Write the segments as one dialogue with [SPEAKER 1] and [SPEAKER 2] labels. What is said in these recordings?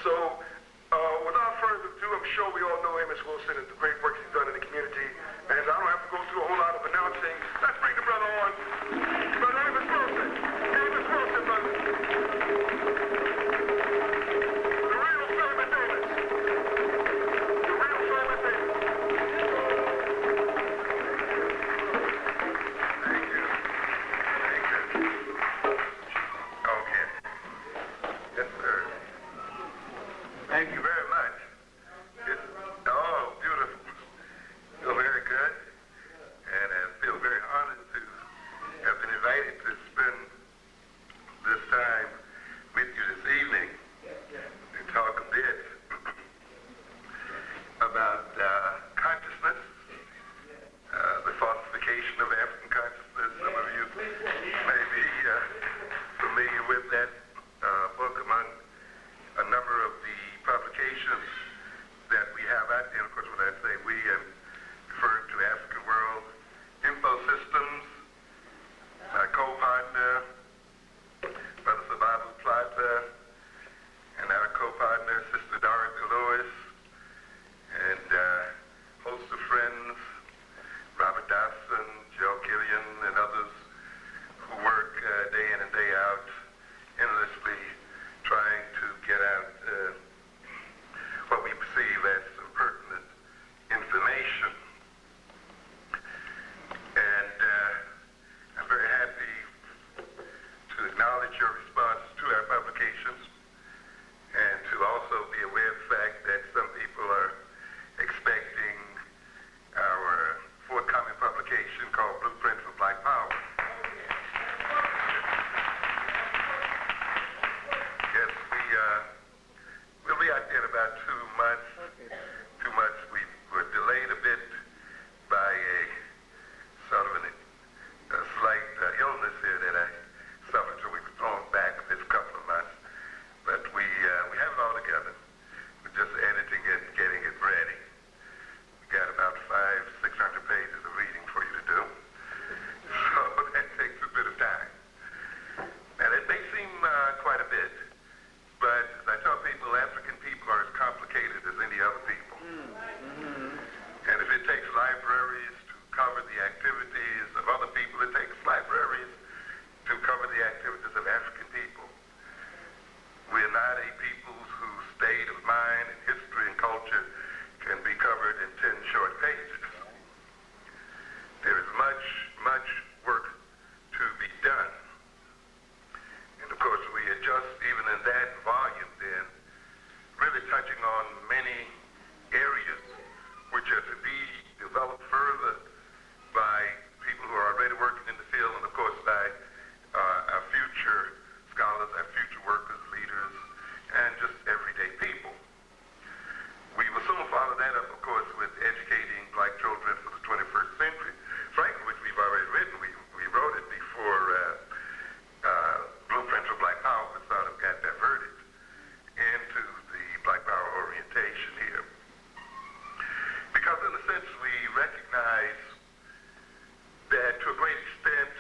[SPEAKER 1] So, without further ado, I'm sure we all know Amos Wilson and the great work he's done in the community, and I don't have to go through a whole lot of announcing. Let's bring the brother on. Brother Amos Wilson. Amos Wilson, brother. The real Sermon Davis. The real Sermon Davis.
[SPEAKER 2] Thank you. Thank you. Okay. Yes, sir. Thank you very much. Oh, beautiful. Feel very good. And I feel very honored to have been invited to spend this time with you this evening to talk a bit about consciousness, the falsification of African consciousness. Some of you may be familiar with that book among a number of the publications that we have out there. Of course, when I say we, I'm referring to African World Info Systems, my co-partner, Brother Sababu Plata, and our co-partner, Sister Dorothy Lewis, and a host of friends, Robert Dawson, Joe Killian, and others who work day in and day out, endlessly trying to get out what we perceive as some pertinent information. And I'm very happy to acknowledge your response to our publications and to also be aware of the fact that some people are expecting our forthcoming publication called Blueprint for Black Power. Yes, we'll be out there in about 2 months. 2 months. We were delayed a bit by a sort of a slight illness here that I suffered, so we were thrown back this couple of months. But we have it all together. We're just editing it, getting it ready. We got about 500-600 pages of reading for you to do. So that takes a bit of time. Now, that may seem quite a bit, but as I tell people, African people are as complicated as any other people. And if it takes libraries to cover the activities of other people, it takes libraries to cover the activities of African people. We're not a people whose state of mind and history and culture can be covered in 10 short pages. There is much, much work to be done. And of course, we adjust even in that volume then, really touching on many areas which are to be developed further by people who are already working in the field, and of course by our future scholars, our future workers, leaders, and just everyday people. We will soon follow that up, of course, with educating black children for the 21st century, frankly, which we've already written. We wrote it before Blueprint for Black Power was sort of got diverted into the Black Power orientation here. Because in a sense, we recognize that to a great extent,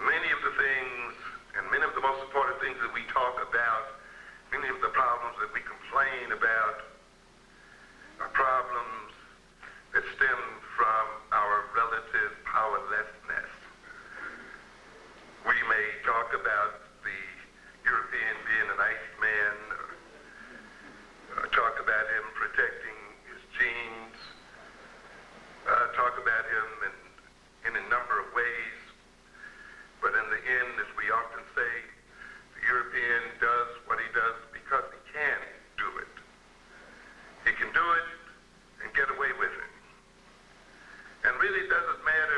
[SPEAKER 2] many of the things and many of the most important things that we talk about, many of the problems that we complain about are problems that stem from our relative powerlessness. We may talk about the European being an Iceman, or talk about him protecting his genes, talk about him in a number of ways, but in the end, as we often say, the European does what he does because he can do it. He can do it and get away with it. And really, it doesn't matter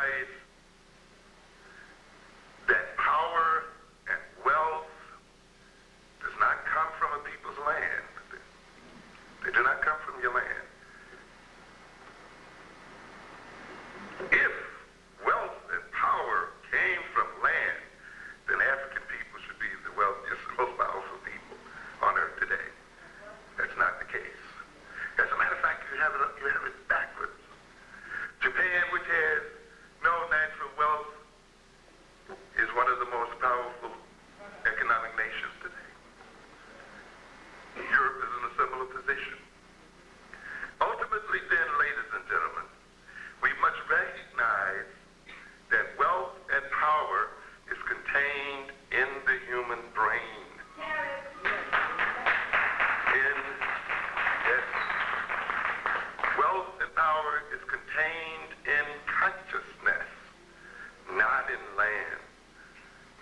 [SPEAKER 2] recognize that power and wealth does not come from a people's land. They do not come from your land. If wealth and power came from land, then African people should be the wealthiest and most powerful people on earth today. That's not the case. As a matter of fact, you have it backwards. Japan, which has no natural wealth, is one of the most powerful economic nations today. Europe is in a similar position. Ultimately then, ladies and gentlemen, we must recognize that wealth and power is contained in the human brain. Wealth and power is contained in consciousness, not in land,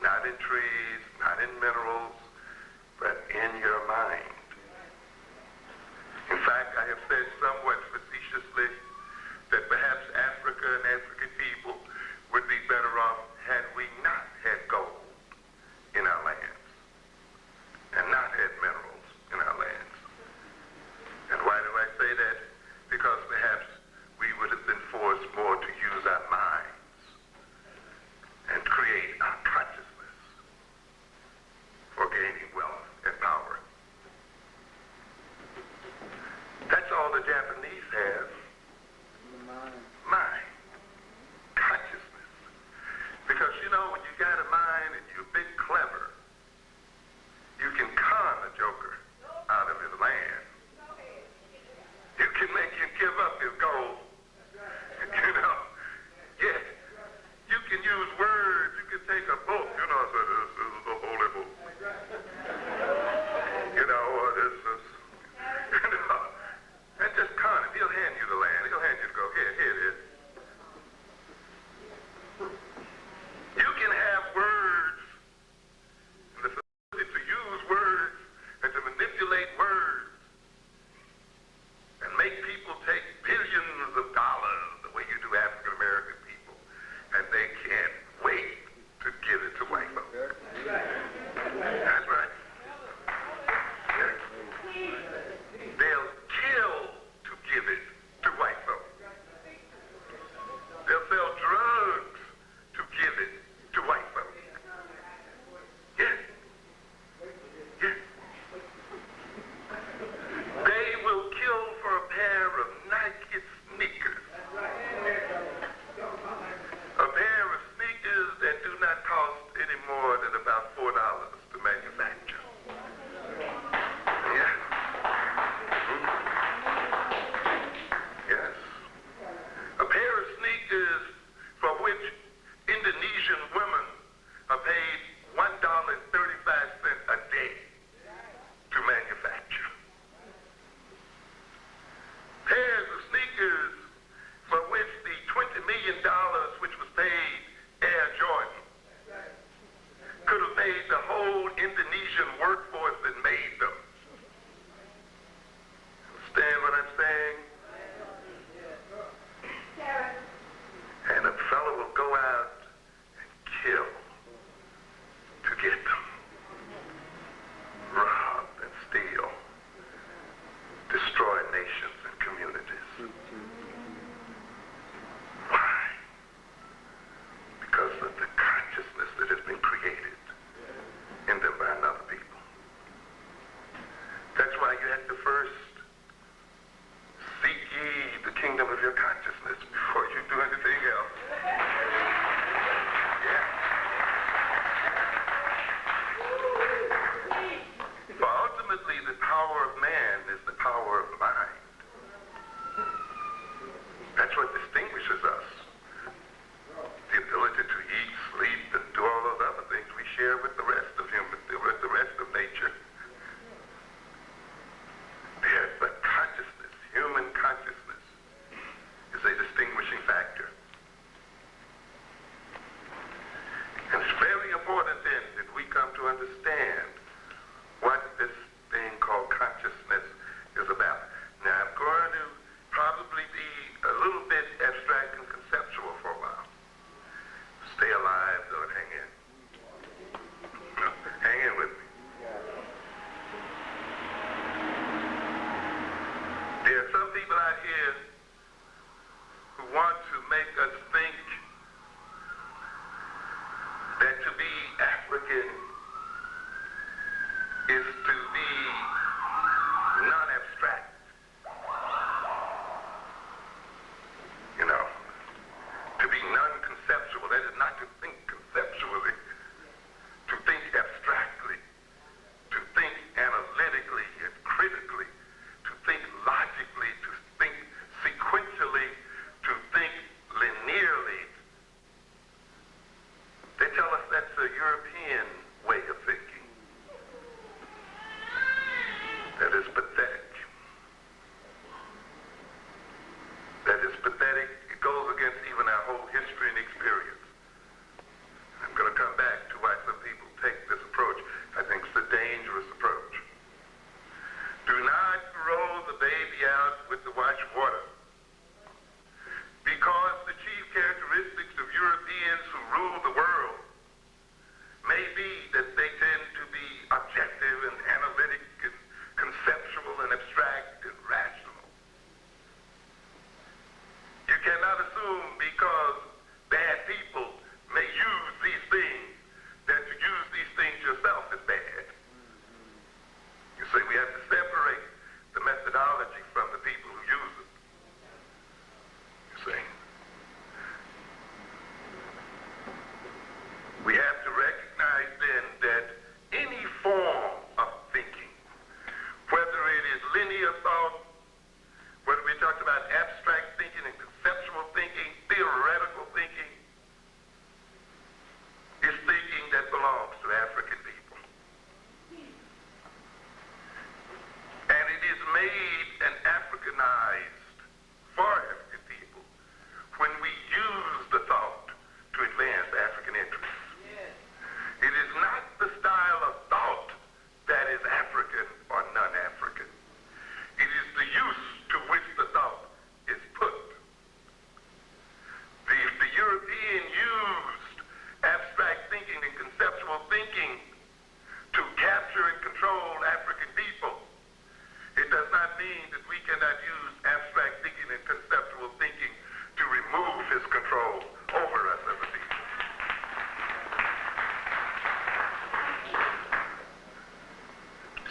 [SPEAKER 2] not in trees, not in minerals, but in your mind. In fact, I have said somewhat facetiously that perhaps Africa and African people would be better off had we not had gold in our lands and not had minerals in our lands. And why do I say that? Because perhaps we would have been forced more to use our minds and create our consciousness for gaining wealth and power. That's all the Japanese have. Mind. Consciousness. Because, you know, when you got a mind and you're a bit clever, you can con a joker out of his land. You can make him give up his gold. You know? Yeah. You can use words. You can take a book. You know, so this is the holy book. You know, or this is, you know, and just con him. He'll hand you the land. He'll hand you the gold. Here it is. You can have words, and the ability to use words and to manipulate words and make people take billions of dollars the way you do African American people, and they can't wait to give it to white folks. That's right. Yes. They'll kill to give it to white folks. They'll sell drugs to give it to white folks. Yes. Yes. They will kill for a pair of Nike sneakers. A pair of sneakers that do not cost any more than about $4 to manufacture. Yes. Yes. A pair of sneakers for which Indonesian women are paid $1.35 a day to manufacture. Pairs of sneakers for which the $20 million which was paid Air Jordan could have paid the whole Indonesian workforce that made them. Understand what I'm saying? And a fellow will go out and kill to get them. Rob and steal. Destroy nations and communities. Why? Because of the consciousness that has been created in them by another people. That's why you have to first seek ye the kingdom of your consciousness before you do anything else. Yeah. For ultimately, the power of man is the power of mind. That's what distinguishes us. The ability to eat, Europeans who rule the world may be that they tend to be objective and analytic and conceptual and abstract and rational. You cannot assume because bad people may use these things that to use these things yourself is bad. You see, we have to separate the methodology from the people who use it. You see? We have to recognize then that any form of thinking, whether it is linear thought, whether we talked about abstract thinking and conceptual thinking, theoretical thinking, is thinking that belongs to African people. And it is made and Africanized for African people when we use the thought to advance African interests. It is not the style of thought that is African or non-African. It is the use to which the thought is put. The European used abstract thinking and conceptual thinking to capture and control African people. It does not mean that we cannot use abstract thinking and conceptual thinking to remove his control over us as a people.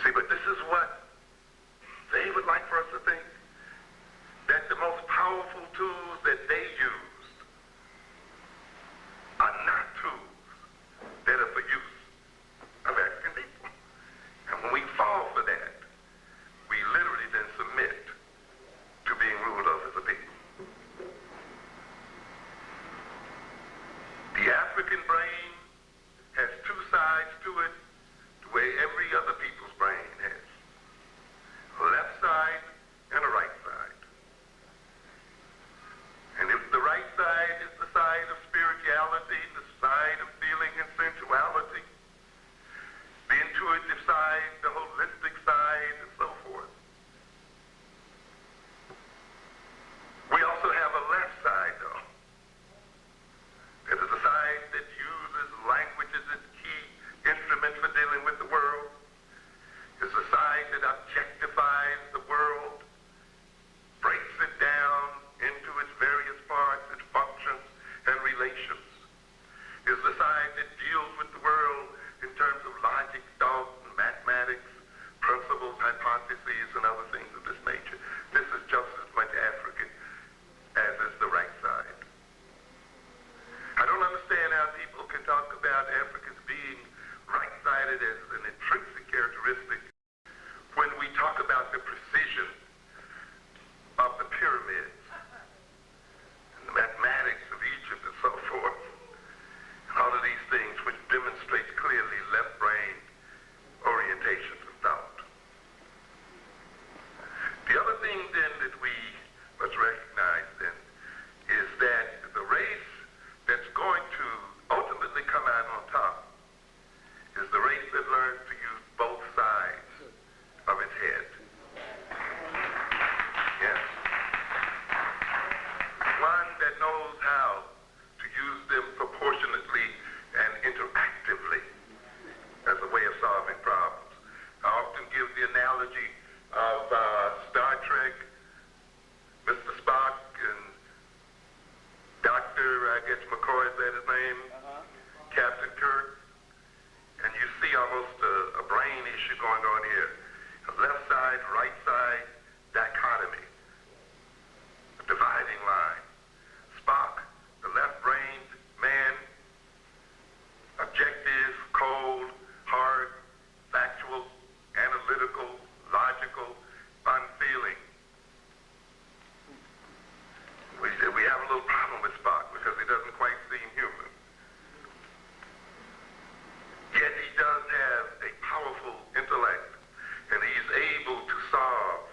[SPEAKER 2] See, but this is what they would like for us to think, that the most powerful tools that they used are not tools that are for use of African people. And when we fall for that, we literally then submit to being ruled over as a people. The African brain has two sides to it, the way every other people's brain has. A left side and a right side. And if the right side is the side of spirituality, the side of feeling and sensuality, the intuitive side, the holistic side, and so forth. We also have a left side, though. It is a side that uses language as its key instrument for dealing with the world. It's a side that objectifies the world, breaks it down into its various parts, its functions and relations. It's the side that deals with the world in terms of logic, thought, and mathematics, principles, hypotheses, and other things of this nature. This is just as much African as is the right side. I don't understand how people can talk about Africans being right-sided as an intrinsic characteristic when we talk about the precision of the pyramids and the mathematics of Egypt and so forth, and all of these things which demonstrate clearly left-brain orientations of thought. The other thing then that we must recognize then is that the race that's going to ultimately come out on top is the race that learns to use both sides of its head. Yes. One that knows how to use them proportionately and interactively as a way of solving problems. I often give the analogy of Star Trek, Mr. Spock and Dr. I guess McCoy is that his name? Captain Kirk. And you see almost a brain issue going on here. A left side, right side dichotomy. A dividing line. Spock, the left-brained man, objective, cold, hard, factual, analytical, logical, unfeeling. We have a little problem with Spock because he doesn't quite seem human. Yet he does have a powerful intellect, and he's able to solve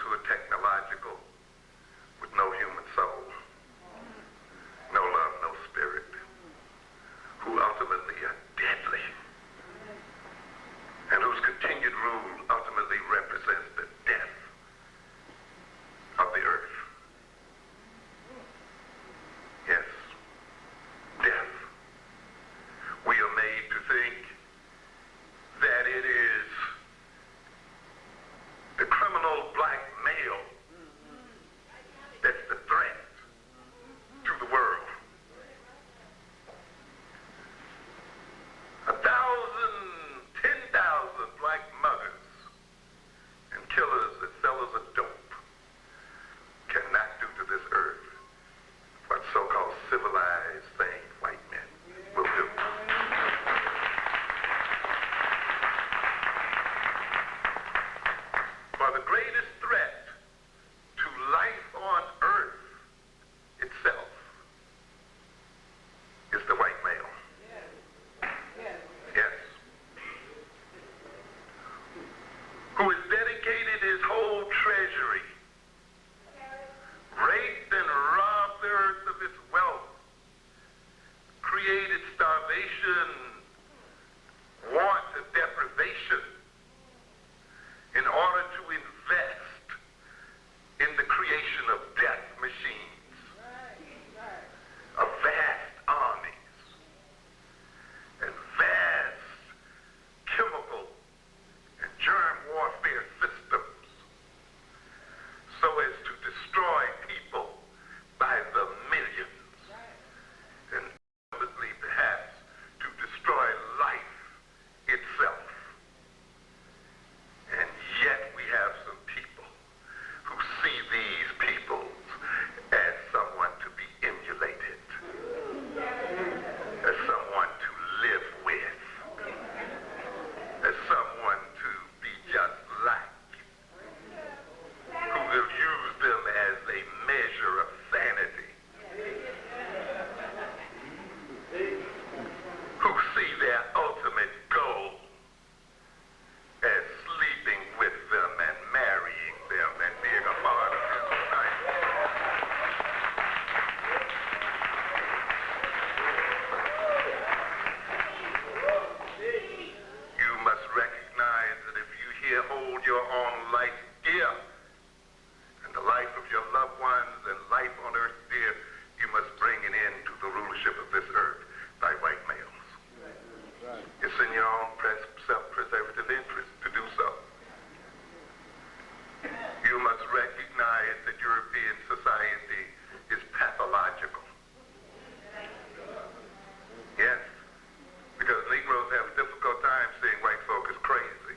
[SPEAKER 2] who are technological with no human soul, no love, no spirit, who ultimately are deadly, and whose continued rule ultimately represents the death of the earth. Yes, death. We are made to think that it is the criminal black male that's the threat to the world. 1,000, 10,000 black muggers and killers and sellers of dope cannot do to this earth what so-called civilized, sane white men will do. For the greatest threat to life on earth itself is the white male. Yes. Who has dedicated his whole treasury, raped and robbed the earth of its wealth, created starvation, want, and deprivation in order to invest in the creation of death machines, of vast armies, and vast chemical and germ warfare systems, so as to destroy people by the millions, and ultimately perhaps to destroy life itself. And yet we have some people who see these peoples as someone to be emulated, as someone to live with, as someone to be just like, who will use them as a measure of sanity, who see their ultimate goal as sleeping with them and marrying them and being a part of their society. You must recognize that if you here hold your own life dear, and the life of your loved ones and life on earth dear, you must bring an end to the rulership of this earth by white males. It's in your own self-preservative interest to do so. You must recognize that European society is pathological. Yes, because Negroes have a difficult time seeing white folk as crazy.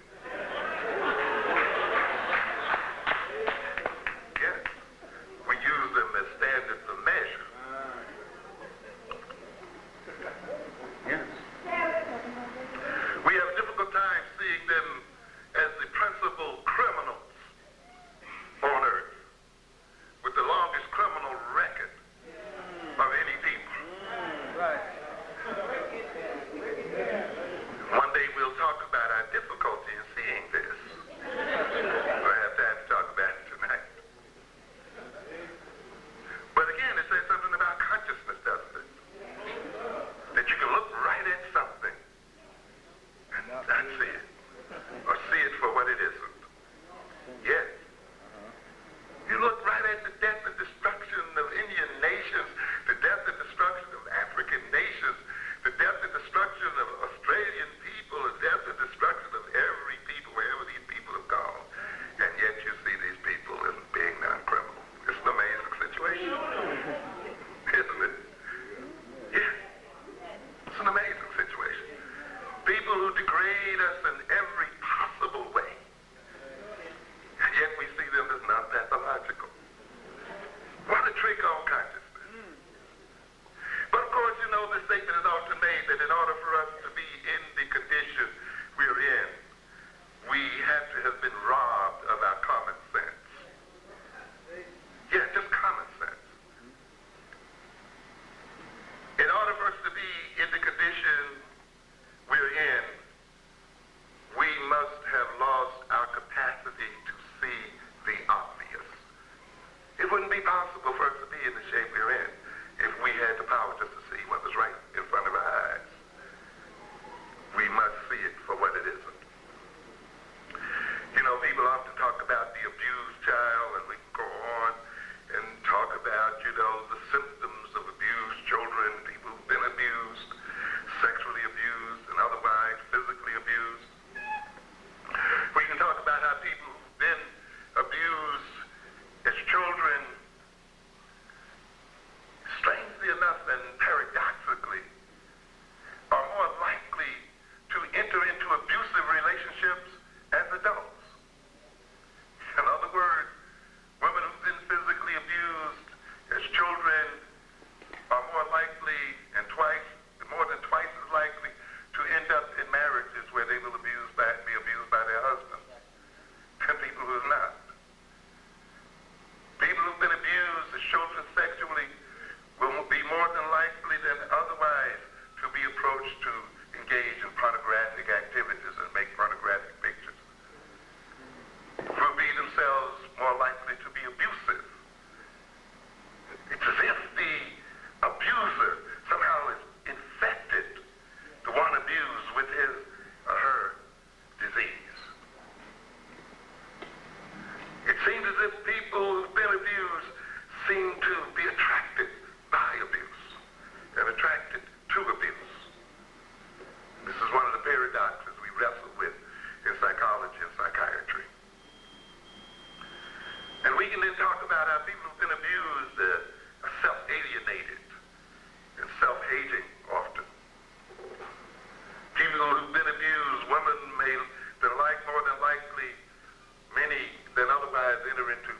[SPEAKER 2] seems as if people who've been abused seem to be attracted by abuse and attracted to abuse. This is one of the paradoxes we wrestle with in psychology and psychiatry. And we can then talk about how people who've been abused are self-alienated and self-hating often. People who've been abused, women may, more than likely, many than otherwise enter into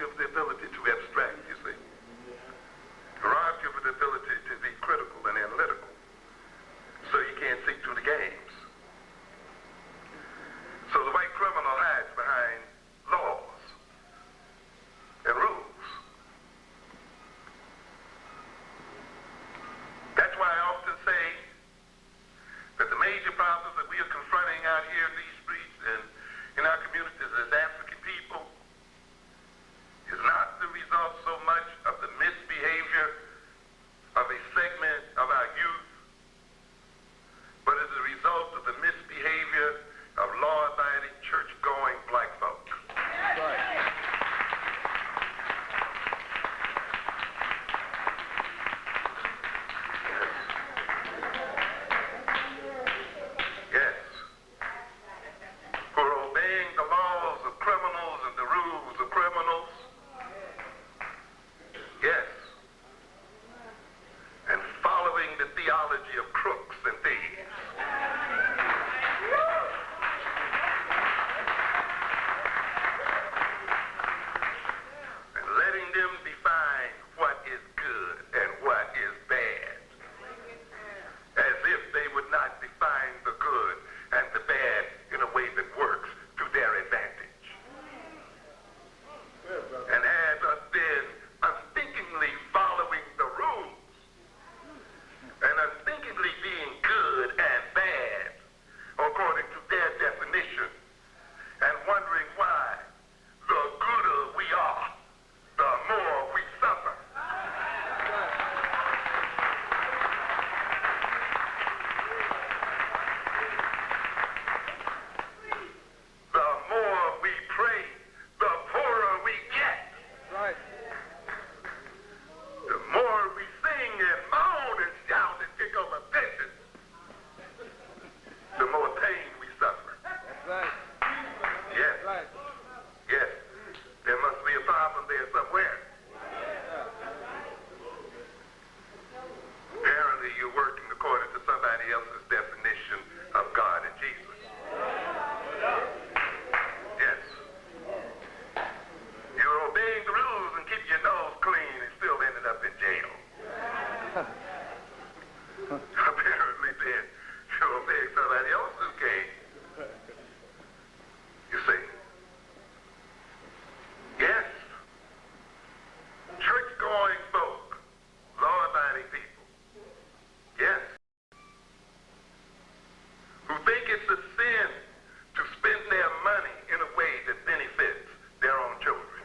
[SPEAKER 2] you of the ability to abstract, you see. Robbed you of the ability to be critical and analytical. So you can't see through the games. So the white criminal hides behind laws and rules. That's why I often say that the major problems that we are confronting out here in these streets and in our communities as African people is not the result so much of the misbehavior of a segment of our youth, but is the result of the misbehavior of law-abiding, church-going black folk.
[SPEAKER 3] Right.
[SPEAKER 2] Yes. For obeying the laws of criminals and the rules of criminals. Yes. And following the theology of crooks and thieves. And letting them define what is good and what is bad. As if they would not define the good and the bad in a way that works to their advantage. And as us then unthinkingly following the rules and unthinkingly being good and bad according to their definition and wondering why the gooder we are, the more we suffer. The more we pray, the poorer we get.
[SPEAKER 3] Right.
[SPEAKER 2] The more we sing and moan and shout and kick over pitches, the more pain we suffer.
[SPEAKER 3] That's right.
[SPEAKER 2] Yes,
[SPEAKER 3] Right.
[SPEAKER 2] yes. There must be a problem there somewhere. Apparently you're working according to somebody else's definition of God and Jesus. Yes. You're obeying the rules and keep your nose clean and still ended up in jail. Apparently then you're obeying somebody else's game. You see? Yes. Church-going folk, law-abiding people. Yes. Who think it's a sin to spend their money in a way that benefits their own children.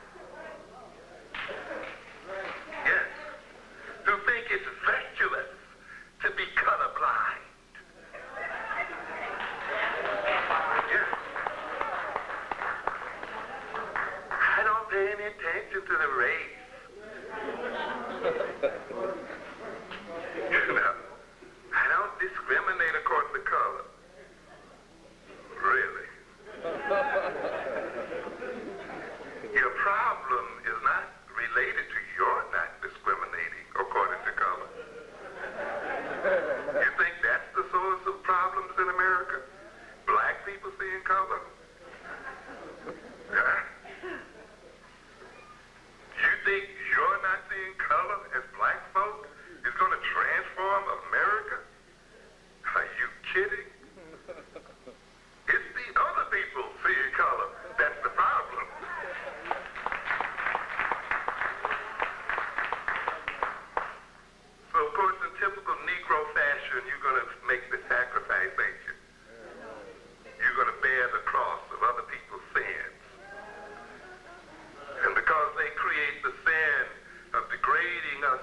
[SPEAKER 2] Yes. Who think it's virtuous to be colorblind. Yes. I don't pay any attention to the race. You know, I don't discriminate according to color. Really? Your problem is not related to your not discriminating according to color. You think that's the source of problems in America? Black people seeing color? Huh? You think you're not seeing color as black folk is going to transform America? Are you kidding? It's the other people seeing color that's the problem. So, of course, in typical Negro fashion, you're going to make the sacrifice, ain't you? You're going to bear the cross of other people's sins. And because they create the sin of degrading us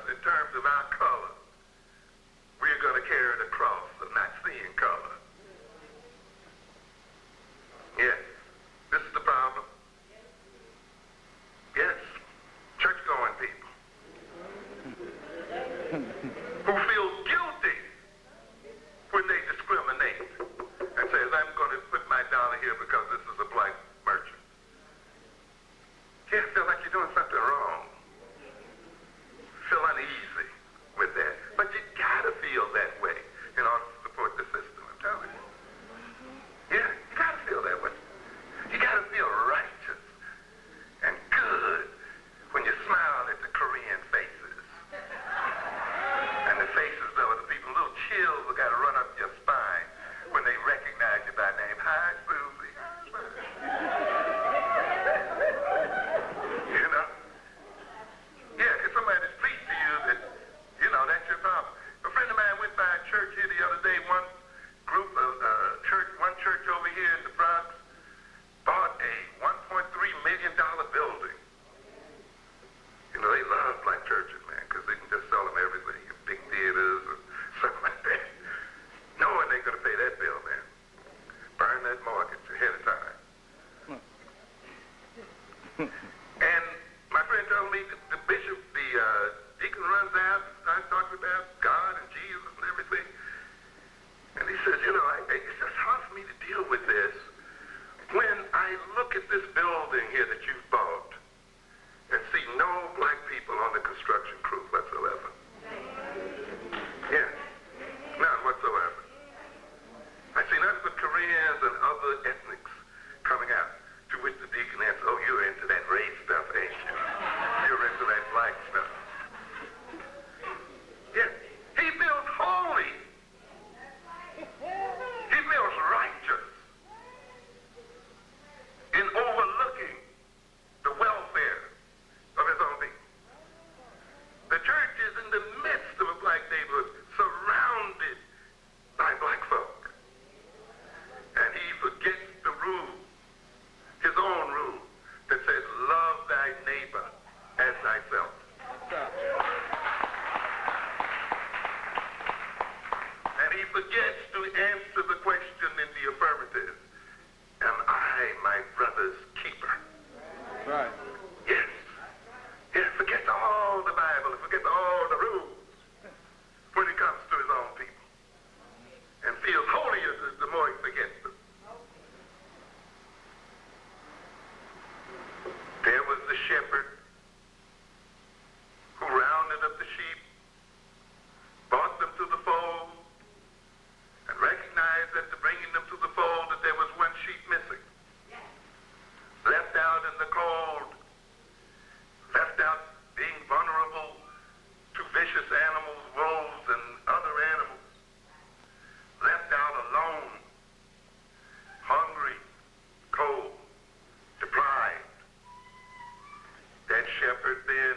[SPEAKER 2] shepherd then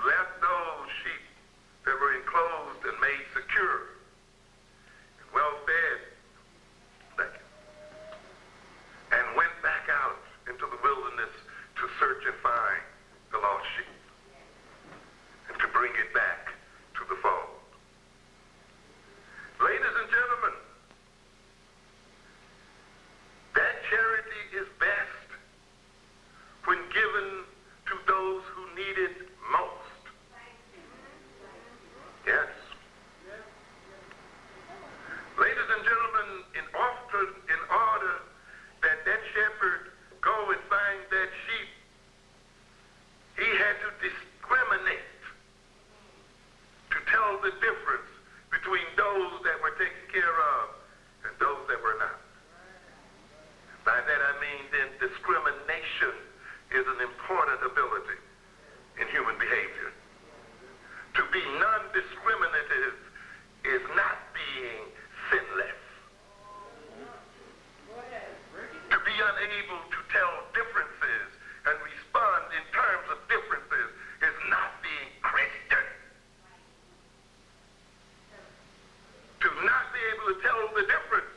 [SPEAKER 2] left those sheep that were enclosed and made secure and well fed, and went back out into the wilderness to search and find the lost sheep and to bring it back to the fold. Ladies and gentlemen, that charity is best when given to those who need it most. Yes. Ladies and gentlemen, in order that shepherd go and find that sheep, he had to discriminate, to tell the difference between those that were taken care of and those that were not. By that I mean then discrimination is an important ability in human behavior. To be non-discriminative is not being sinless. To be unable to tell differences and respond in terms of differences is not being Christian. To not be able to tell the difference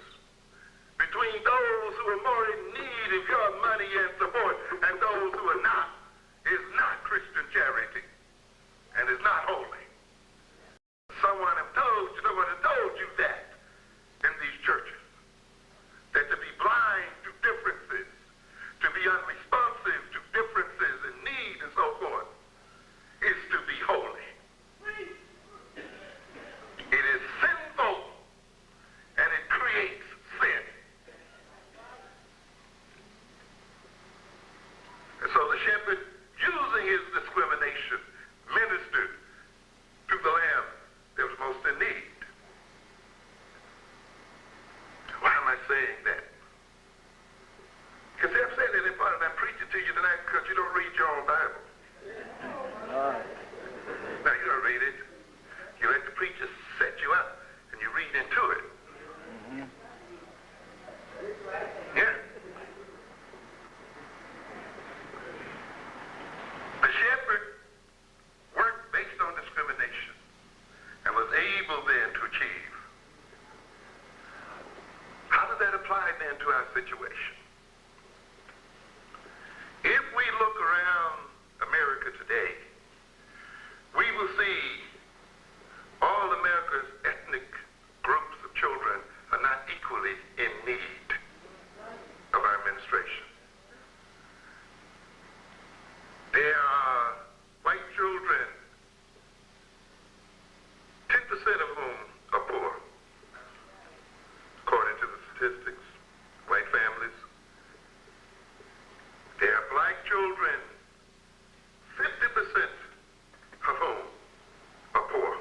[SPEAKER 2] between those who are more in need of your money and support and those who are not is not Christian charity and is not holy. Someone has told you that in these churches, that to be blind to differences, to be unresponsive to differences in need and so forth, is to be holy. It is sinful and it creates sin. And so the shepherd, using his discrimination, ministered to the lamb that was most in need. Why am I saying that? Because I'm saying that in part, and I'm preaching to you tonight because you don't read your own Bible.
[SPEAKER 3] All right.
[SPEAKER 2] Now, you don't read it. You let the preacher set you up, and you read into it. Yeah. The shepherd worked based on discrimination and was able then to achieve. How does that apply then to our situation? If we look around America today, we will see all America's ethnic groups of children are not equally in need of our administration. There are white children, 10% of whom are poor, according to the statistics, white families. There are black children, 50% of whom are poor.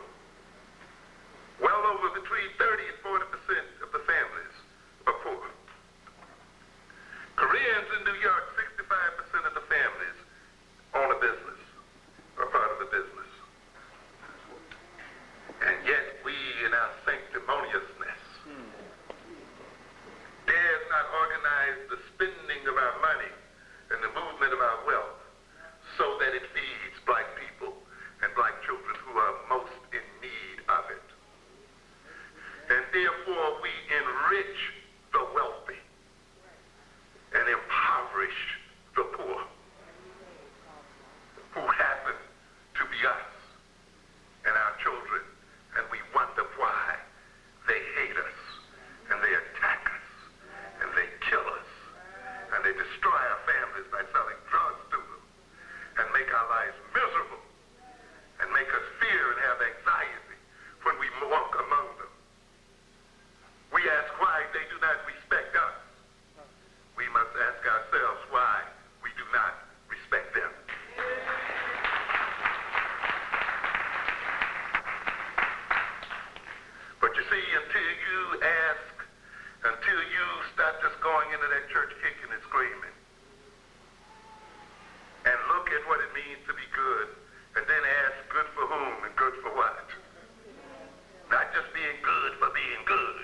[SPEAKER 2] Well over between 30 and 40% of the families are poor. Koreans in New York, 65% of the families own a business, are part of the business. And yet we, in our sanctimoniousness, dare not organize the spending of our money and the movement of our wealth so that it feeds black people and black children who are most in need of it. And therefore we enrich the wealthy and impoverish the poor, who happen to be us and our children, and we wonder why they hate us and they attack us and they kill us and they destroy our families by selling drugs to them and make our lives miserable and make us fear and have anxiety when we walk among them. We ask why they do not respect us. We must ask ourselves why we do not respect them. But you see, until you start just going into that church kicking and screaming and look at what it means to be good and then ask good for whom and good for what. Not just being good for being good,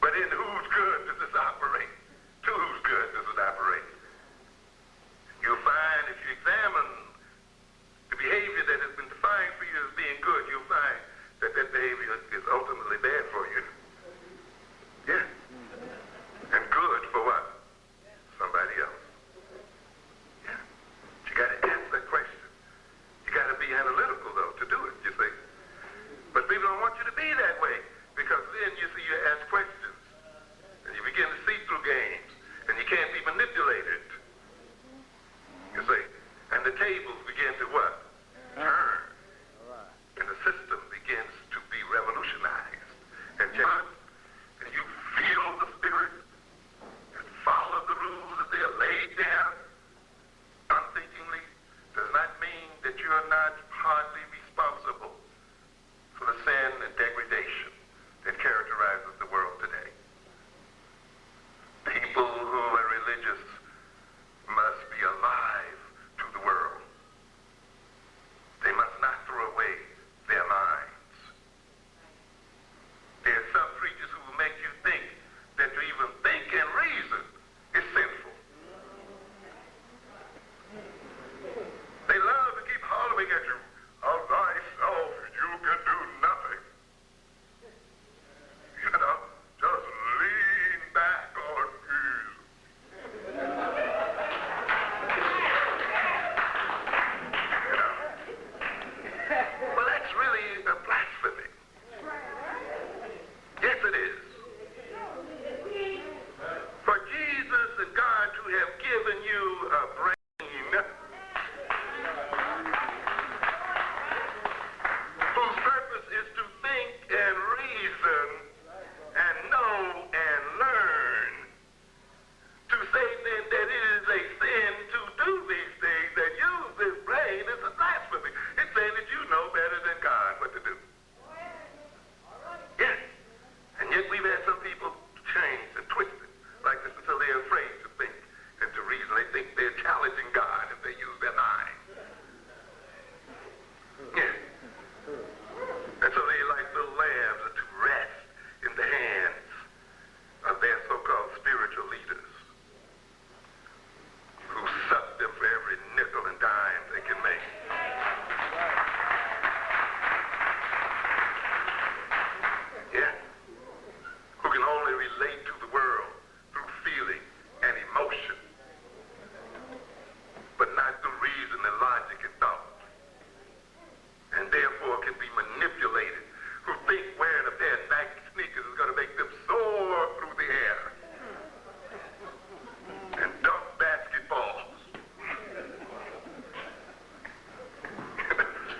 [SPEAKER 2] but in whose good does this operate? To whose good does it operate?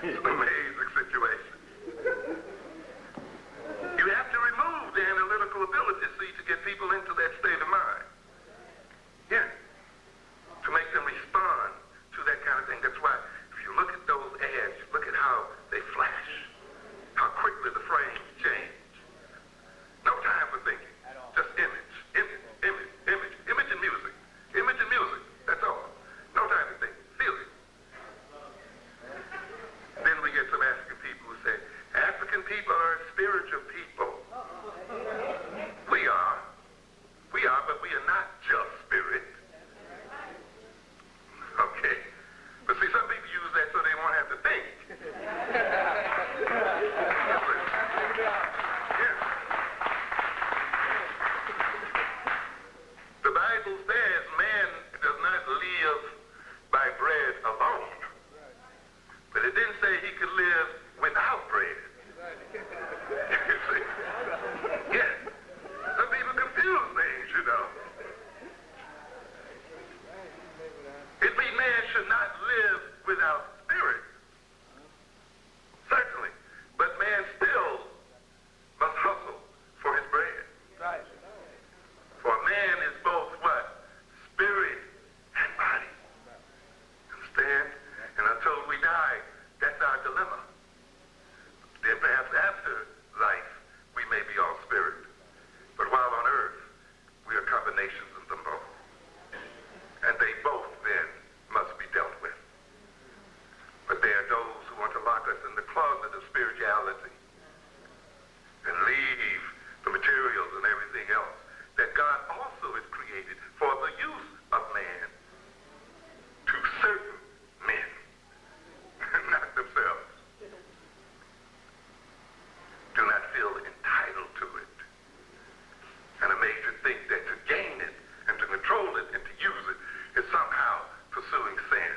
[SPEAKER 2] It's an amazing situation. You have to remove the analytical ability, see, to get people into that state of mind. Yeah. To make them respond to that kind of thing. That's why if you look at those ads, look at how they flash, how quickly the frames change. No time for thinking. Just image, image, image, image, image and music. Image and music. That's all. No time to think. Feel it. Then we get some African people who say, African people are spiritual people. We are. We are, but we are not just spirit. Okay? But see, some people use that so they won't have to think. Yes. The Bible says man does not live by bread alone. But it didn't say he could live without bread. You see? Yeah. Some people confuse things, you know. It means man should not live without spirit. Certainly. But man still must hustle for his bread.
[SPEAKER 3] Right.
[SPEAKER 2] For man is both what? Spirit and body. Understand? And until we die, that's our dilemma. Then perhaps after life, we may be all spirit. But while on earth, we are combinations of them both. And they both then must be dealt with. But there are those who want to lock us in the closet of spirituality and leave the materials and everything else that God also has created for the use of man to certain men, not themselves. Do not feel entitled to it and are made to think that to gain it and to control it and to use it is somehow pursuing sin.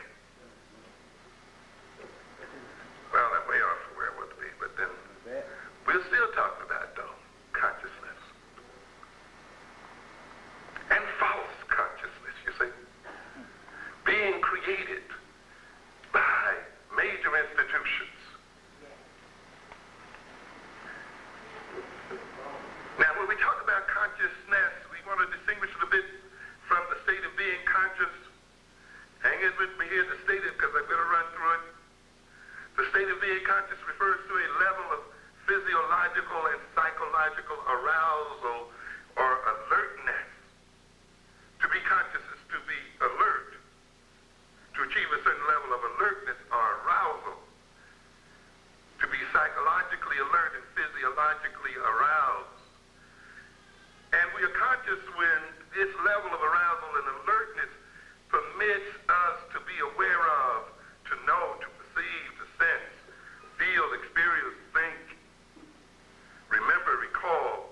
[SPEAKER 2] Well, I'm way off from where I want to be, but then we're still talking about, though, consciousness. And false consciousness, you see. Being created by major institutions. Now, when we talk about consciousness, we want to distinguish it a bit from the state of being conscious. Hang in with me here to state it because I'm going to run through it. The state of being conscious refers to a level of physiological and psychological arousal or alertness. To be conscious is to be alert. To achieve a certain level of alertness or arousal. To be psychologically alert and physiologically aroused. And we are conscious when this level of arousal and alertness permits us to be aware of, to know, to perceive, to sense, feel, experience, think, remember, recall,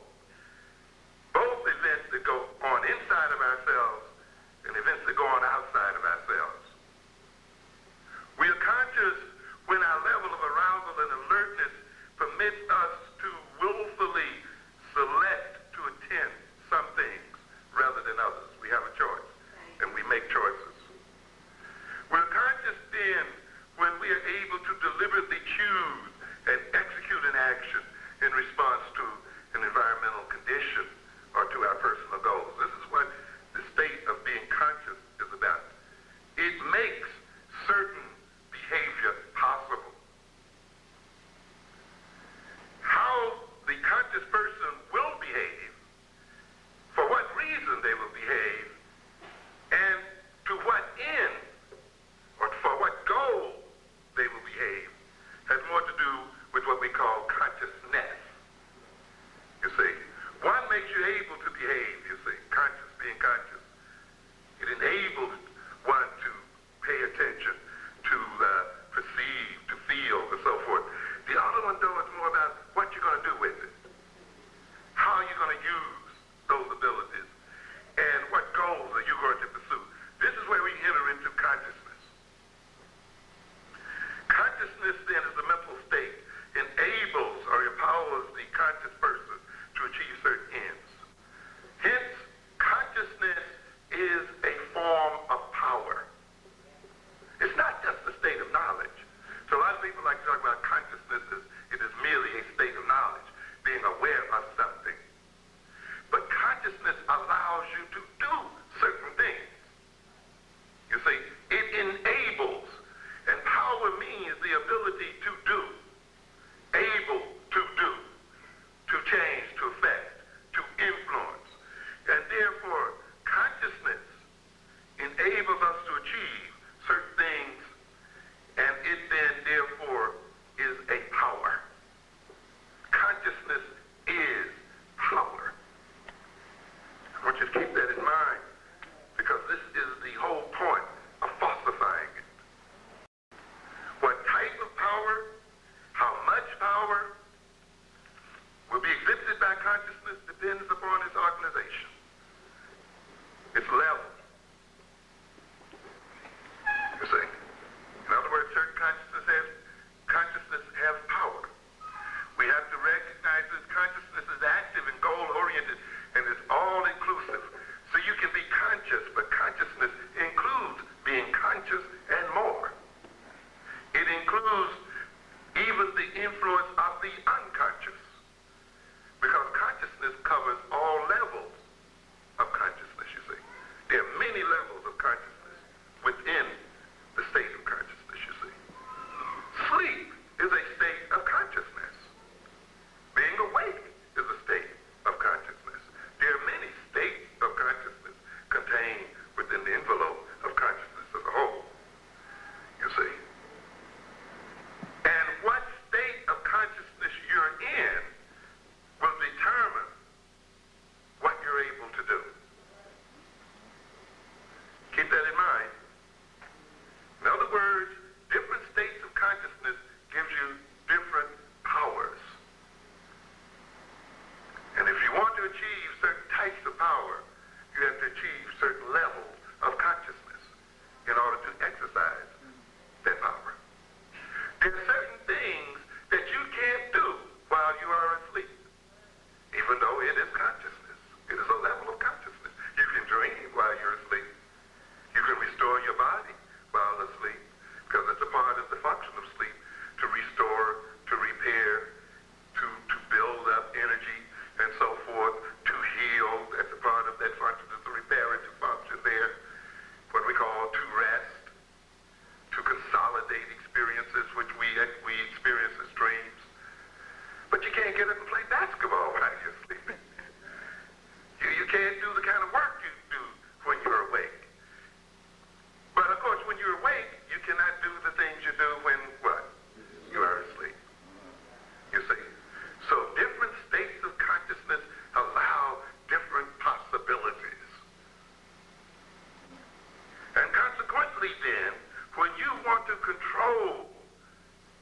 [SPEAKER 2] especially then when you want to control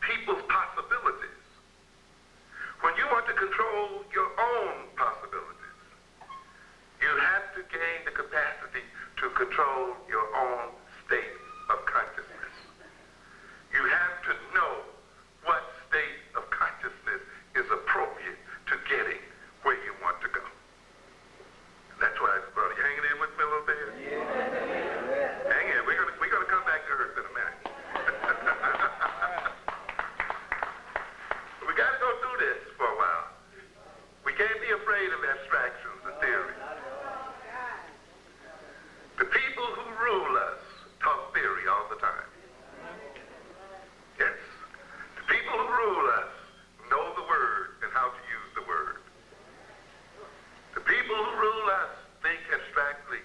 [SPEAKER 2] people's possibilities, when you want to control your own possibilities, you have to gain the capacity to control your own state of consciousness. You have to know what state of consciousness is appropriate to getting where you want to go. That's why, brother, you hanging in with me a little bit? Yeah. Hang in. We're gonna come back to earth in a minute. We got to go through this for a while. We can't be afraid of abstractions and theories. The people who rule us talk theory all the time. Yes. The people who rule us know the word and how to use the word. The people who rule us think abstractly,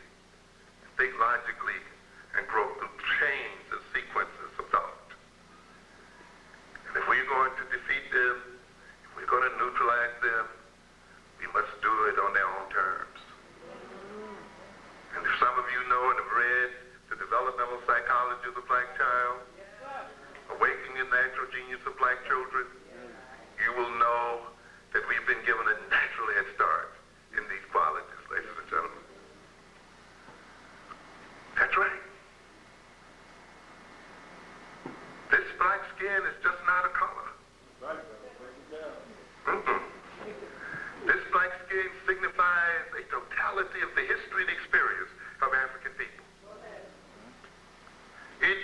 [SPEAKER 2] think logically, and grow through chains and sequences of thought. And if we're going to defeat them, if we're going to neutralize them, we must do it on their own terms. And if some of you know and have read the developmental psychology of the black child, Awakening the Natural Genius of Black Children, you will know that we've been given a natural head start in these qualities, ladies and gentlemen. That's right. This black skin is just not a color. This black skin signifies a totality of the history and experience of African people. It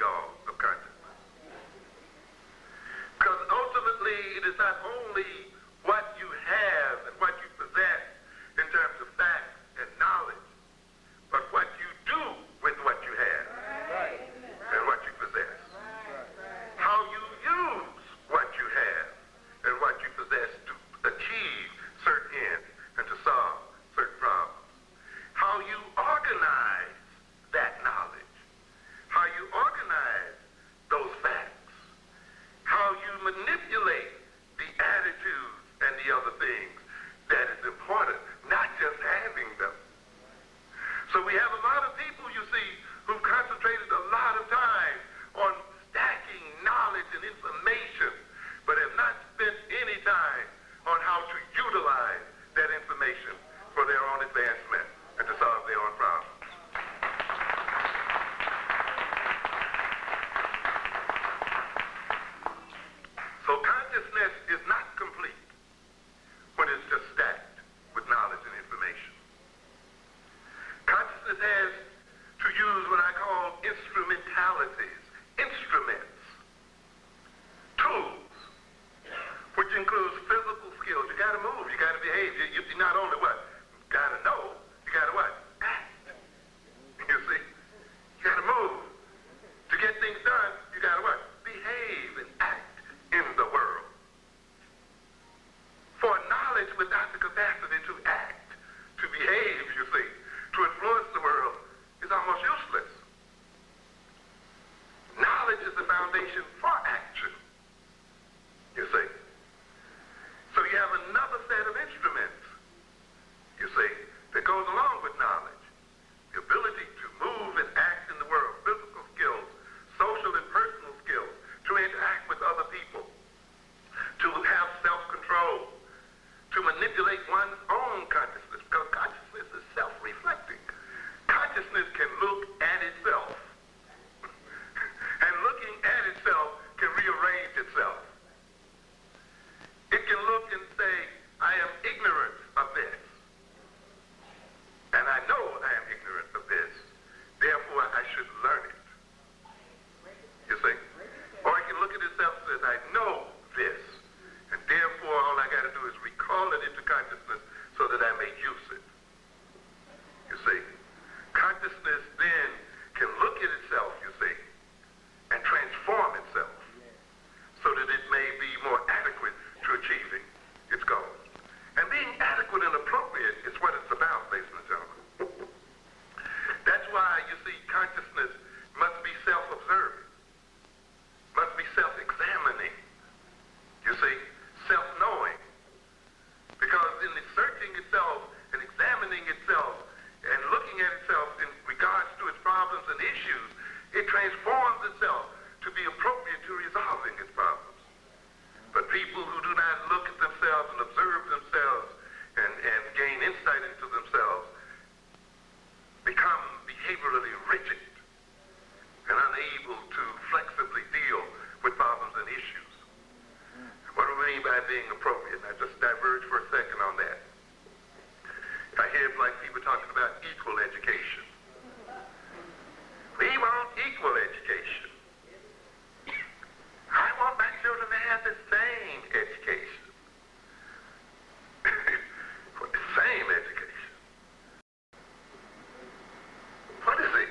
[SPEAKER 2] be-all of consciousness. Because ultimately, it is not only what you have and what you possess in terms of facts and knowledge, but what you do with what you have and what you possess. How you use what you have and what you possess to achieve certain ends and to solve certain problems. How you organize that knowledge. How you organize those facts. How you manipulate the attitudes and the other things that is important, not just having them. So we have a lot of people, you see, who've concentrated a lot of time on stacking knowledge and information, but have not spent any time on how to utilize that information for their own advancement and to solve their own problems. So consciousness is not complete when it's just stacked with knowledge and information. Consciousness has to use what I call instrumentalities, instruments, tools, which includes physical skills. You got to move, you got to behave. You not only what? Got to know, you got to what? Act. You see? You got to move. To get things done, you got to what? Behave and act in the world. For knowledge without the capacity to act, to behave, you see, to influence the world is almost useless. Knowledge is the foundation for action, you see. So you have another set of instruments, you see, that goes along with knowledge. The ability to move and act in the world, physical skills, social and personal skills, to interact with other people, to have self-control, to manipulate one's own consciousness, because consciousness is self-reflecting. Consciousness can look at itself, and looking at itself can rearrange itself. It can look and say, I am ignorant of this, and I know I am ignorant of this, therefore I should learn it. You see? Or it can look at itself and says, I know this, and therefore all I got to do is recall it into consciousness so that I may use it. You see? Consciousness then can look at itself, you see, and transform itself so that it may be more adequate to achieving its goals. And being adequate and appropriate is what it's about, ladies and gentlemen. That's why, you see, consciousness must be self-observing, must be self-examining, you see, self-knowing. Because in the searching itself and examining itself and looking at itself in regards to its problems and issues, it transforms itself to be appropriate to resolving its problems. But people who do not look at themselves and observe themselves and gain insight into themselves become behaviorally rigid and unable to flexibly deal with problems and issues. What do we mean by being appropriate? And I just diverge for a second on that. I hear like people talking about equal education. We want equal education. I want my children to have the same education. For the same education. What is the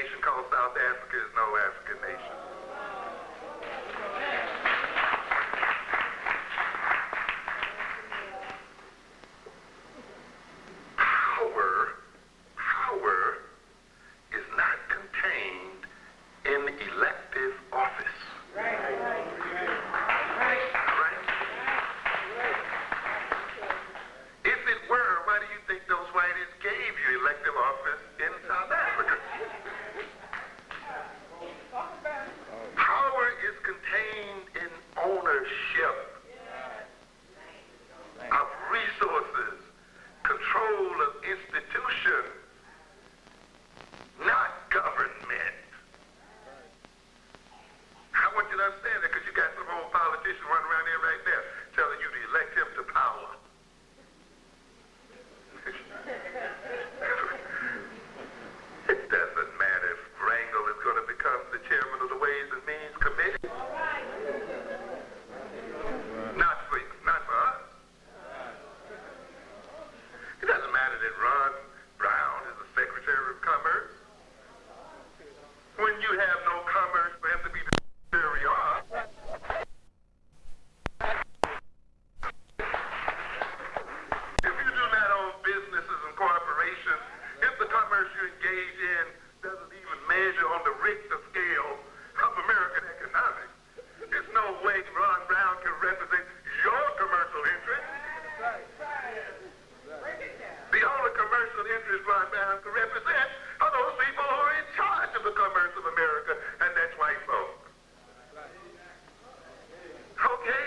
[SPEAKER 2] nation called South Africa is no African nation. Power is not contained in elective office. Right? If it were, why do you think those whiteys gave you elective office in South Africa? Power is contained in ownership of resources, control of institutions, not government. I want you to understand that, because you got some old politician running around here right now telling you to elect him to power. It doesn't matter if Rangel is going to become the chairman of the Ways and Means Committee. Not for us. It doesn't matter that Ron Brown is the Secretary of Commerce. When you have no commerce for him to be the Secretary of, if you do not own businesses and corporations, if the commerce you engage in doesn't even measure on the Richter scale of American economics, there's no way Ron Brown can represent your commercial interests. The only commercial interest Ron Brown can represent are those people who are in charge of the commerce of America, and that's white folks. Okay?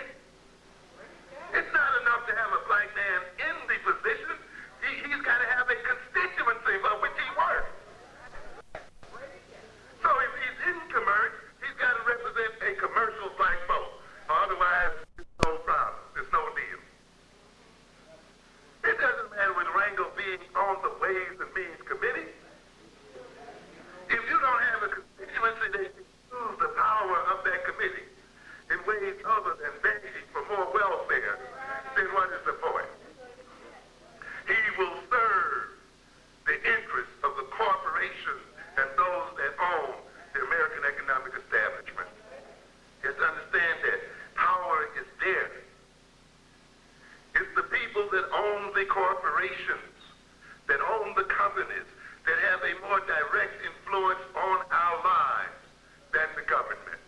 [SPEAKER 2] It's not enough to have a black man in the position. He's got to have a constituency for which he works. So if he's in commerce, he's got to represent a commercial black vote. Otherwise, there's no problem. There's no deal. It doesn't matter with Rangel being on the Ways and Means Committee. If you don't have a constituency that can use the power of that committee in ways other than begging for more welfare, then what is the point? He will serve the interests of the corporations and those that own the American economic establishment. You have to understand that power is there. It's the people that own the corporations, that own the companies, that have a more direct influence on our lives than the government.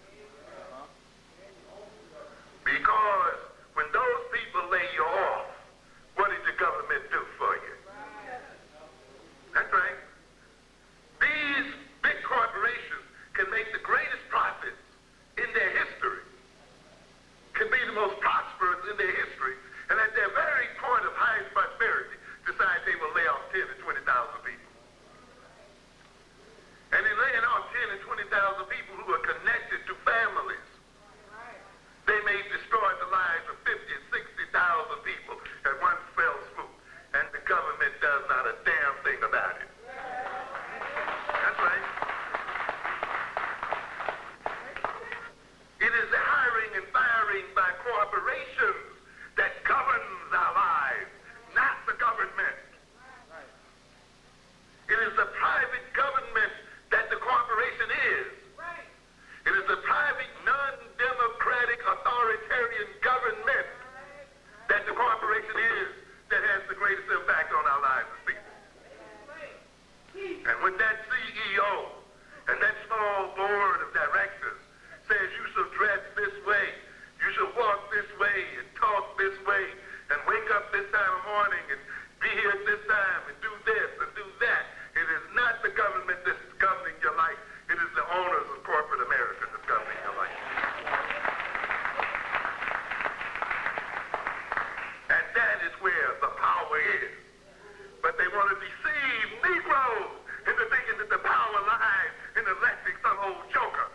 [SPEAKER 2] Because when those people lay you off, what did the government do for you? That's right. These big corporations can make the greatest profits in their history, can be the most prosperous in their history, and at their very point of highest prosperity, decide they will lay off 10 and 20,000 people. And in laying off 10 and 20,000 people who are connected to families, they may destroy the lives of 50 and 60,000 people at one fell swoop, and the government does not a damn thing about it. That's right. It is the hiring and firing by corporations that governs our lives, not the government. It is the private government that the corporation is. It is the private, non-democratic, authoritarian government that the corporation is that has the greatest impact on our lives as people. And when that CEO and that small board of directors says you should dress this way, you should walk this way and talk this way and wake up this time of morning and be here at this time and do this and do that, it is not the government that's governing your life. It is the owners of corporate America that's governing your life. And that is where the power is. But they want to deceive Negroes into thinking that the power lies in electing some old joker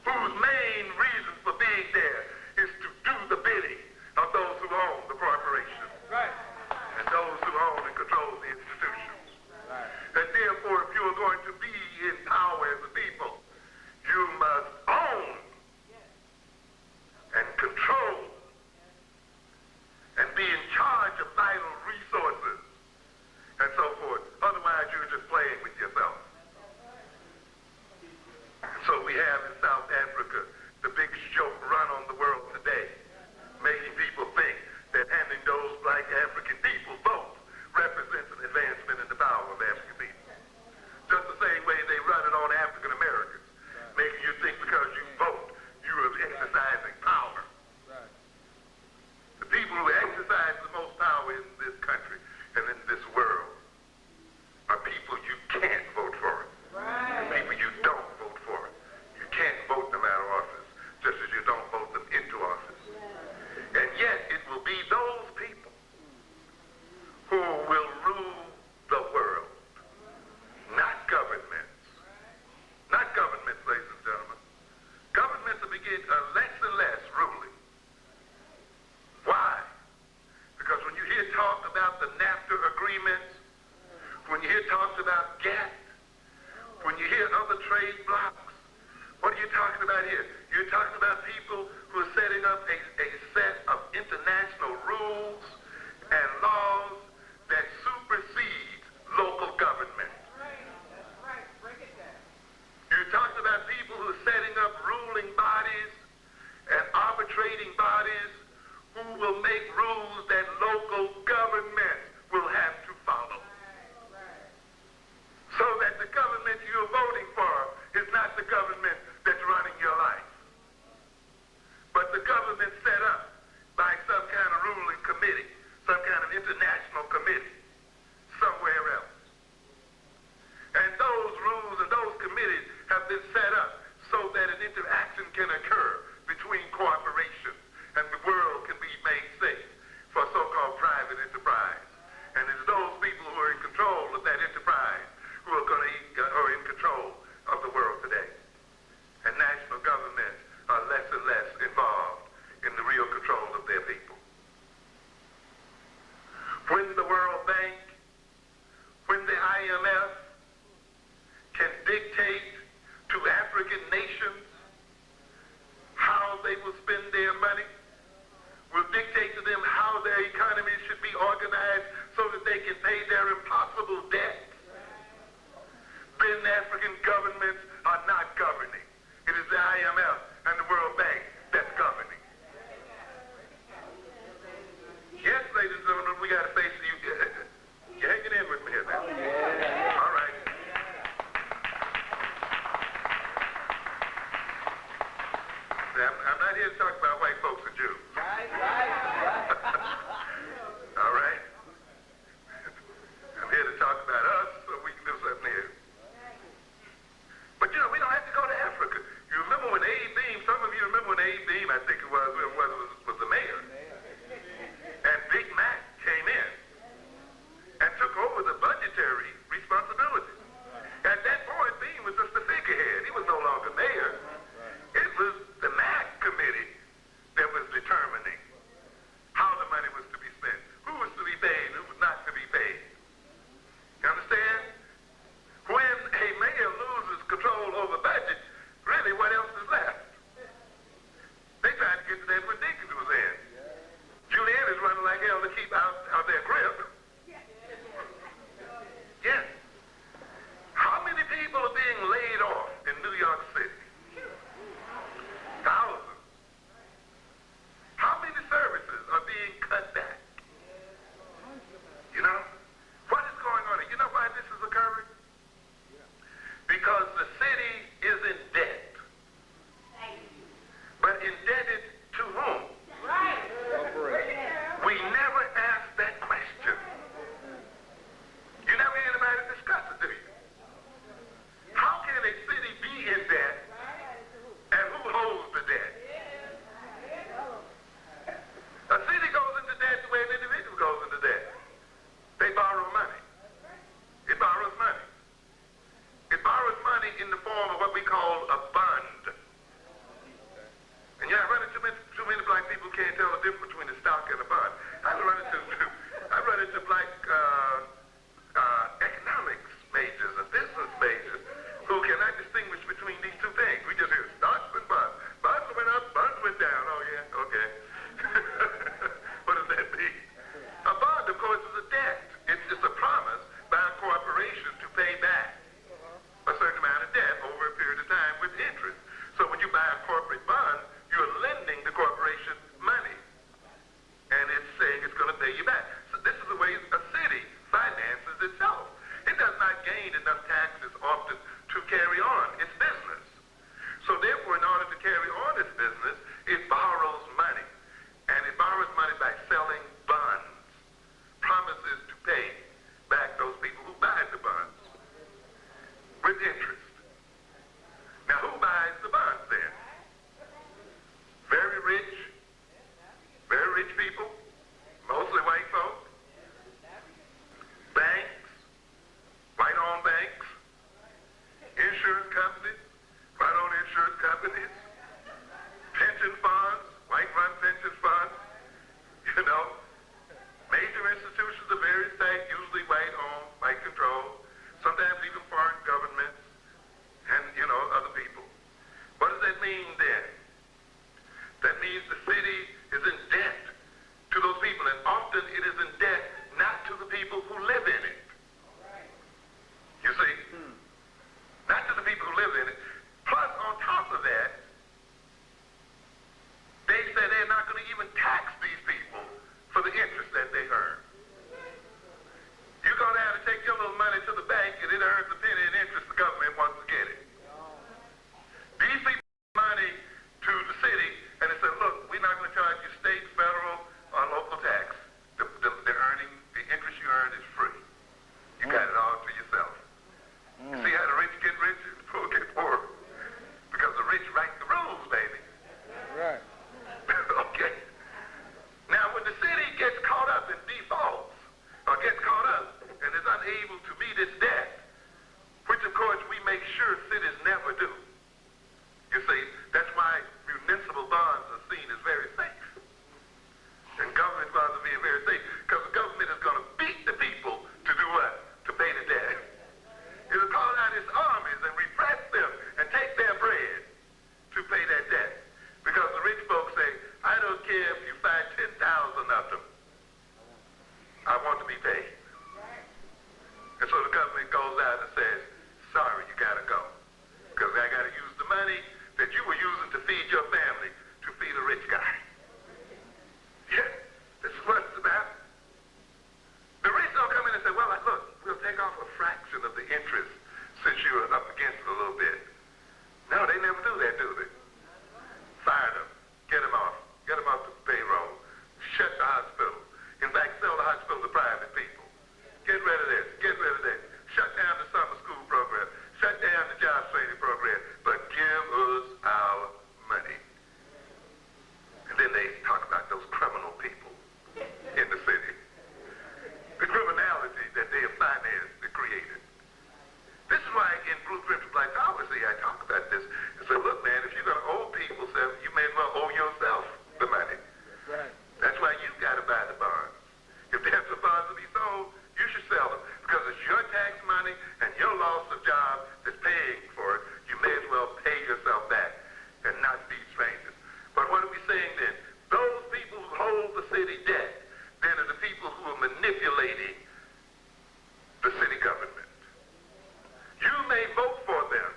[SPEAKER 2] whose main reason for being there is to do the bidding of those who own the corporation.
[SPEAKER 3] Right.
[SPEAKER 2] And those who own and control the institutions.
[SPEAKER 3] Right.
[SPEAKER 2] And therefore, if you are going to be in power as a people, you must own and control and be in charge of vital resources and so forth. Otherwise, you're just playing with yourself. not the government that's running your life, but the government set up by some kind of ruling committee, some kind of international committee somewhere else. And those rules and those committees have been set up so that an interaction can occur between corporations and the world can be made safe for so-called private enterprise. And it's those people who are in control of that enterprise who are in control of the world today. And national governments are less and less involved in the real control of their people. When the World Bank, when the IMF can dictate to African nations how they will spend their money, will dictate to them how their economies should be organized so that they can pay their impossible debts, then African governments are not governing. It is the IMF and the World Bank that's governing. Yes, ladies and gentlemen, we got to face you. You're hanging in with me here now.
[SPEAKER 3] Yeah.
[SPEAKER 2] All right. I'm not here to talk about white folks and Jews. All right? I'm here to talk about us so we can do something here. But you know, we don't have to go to Africa. You remember when A-Beam, some of you remember when A-Beam, I think it was the mayor, and Big Mac came in and took over the budgetary responsibility. At that point, Beam was just a figurehead. He was no longer mayor. It was the MAC committee that was determining how the money was to be spent, who was to be paid, who was not to be paid. You understand? When a mayor loses control over budget, really what else is left? They tried to get to that when Dickens was in. Julianne is running like hell to keep out their grip. Yes. How many people are being laid off in New York City? Thousands. How many services are being cut back? You know? What is going on? You know why this is occurring? Because the city is in debt. But indebted to whom? We never ask that question. You never hear anybody discuss it, do you? How can a city be in debt and who holds the debt? A city goes into debt the way an individual goes into debt. They borrow money. It borrows money. It borrows money in the form of what we call a bond. And yeah, I run into too many black people who can't tell the difference between a stock and a bond. I run into black economics majors and business majors who cannot distinguish between these two things. We just hear stocks and bonds. Bonds went up, bonds went down. Oh yeah, okay. What does that mean? A bond, of course, is a debt. It's a promise by a corporation to pay back a certain amount of debt over a period of time with interest. So when you buy a corporate bond, you're lending the corporation money. And it's saying it's going to pay you back. So this is the way a city finances itself. It does not gain enough taxes often to carry on its business. So therefore, in order to carry on its business, it borrows money. And it borrows money by selling bonds, promises to pay back those people who buy the bonds with interest. Now, who buys the bonds then? Very rich people, mostly white folk, banks, white-owned banks, insurance companies, white-owned insurance companies, pension funds, white-run pension funds, you know, major institutions of various types, usually white-owned, white-controlled, sometimes even foreign governments, and, you know, other people. What does that mean then? That means the city is in debt to those people, and often it is in debt not to the people who live in it. You see? Not to the people who live in it, you're up against it a little bit. No, they never do that, do they? Fire them. Get them off. Get them off the payroll. Shut the hospital. In fact, sell the hospital to private people. Get rid of this. Get rid of that. Shut down the summer school program. Shut down the job training program. But give us our money. And then they talk about those criminal people in the city. The criminality that they have financed and created. This is why in Blueprint for Black Policy, I talk about this and say, look, man, if you're going to owe people something, you may as well owe yourself the money.
[SPEAKER 3] Right.
[SPEAKER 2] That's why you've got to buy the bonds. If there's some bonds to be sold, you should sell them. Because it's your tax money and your loss of job that's paying for it. You may as well pay yourself back and not be strangers. But what are we saying then? Those people who hold the city debt, then are the people who are manipulating the city government. You may vote for them,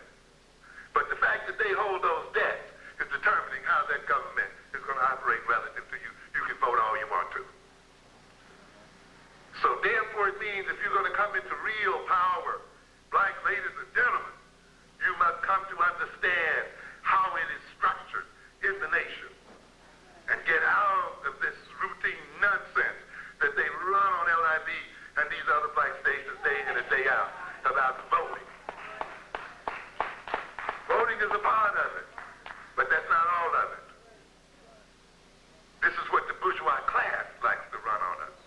[SPEAKER 2] but the fact that they hold those debts is determining how that government is going to operate relative to you. You can vote all you want to. So therefore it means if you're going to come into real power, black ladies and gentlemen, you must come to understand how it is structured in the nation and get out of this routine nonsense that they run on LIV and these other black stations day in and day out about voting. Voting is a part of it, but that's not all of it. This is what the bourgeois class likes to run on us,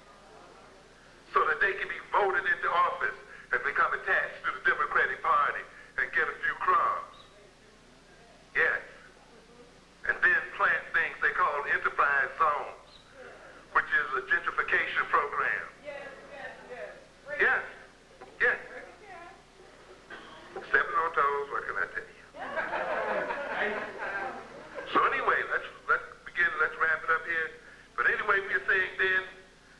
[SPEAKER 2] so that they can be voted into office and become attached to the Democratic Party and get a few crumbs. Yes. And then plant things they call enterprise zones, which is a gentrification program. Yes. Yes. Stepping on toes, what can I tell you? So anyway, let's begin, let's wrap it up here. But anyway, we're saying then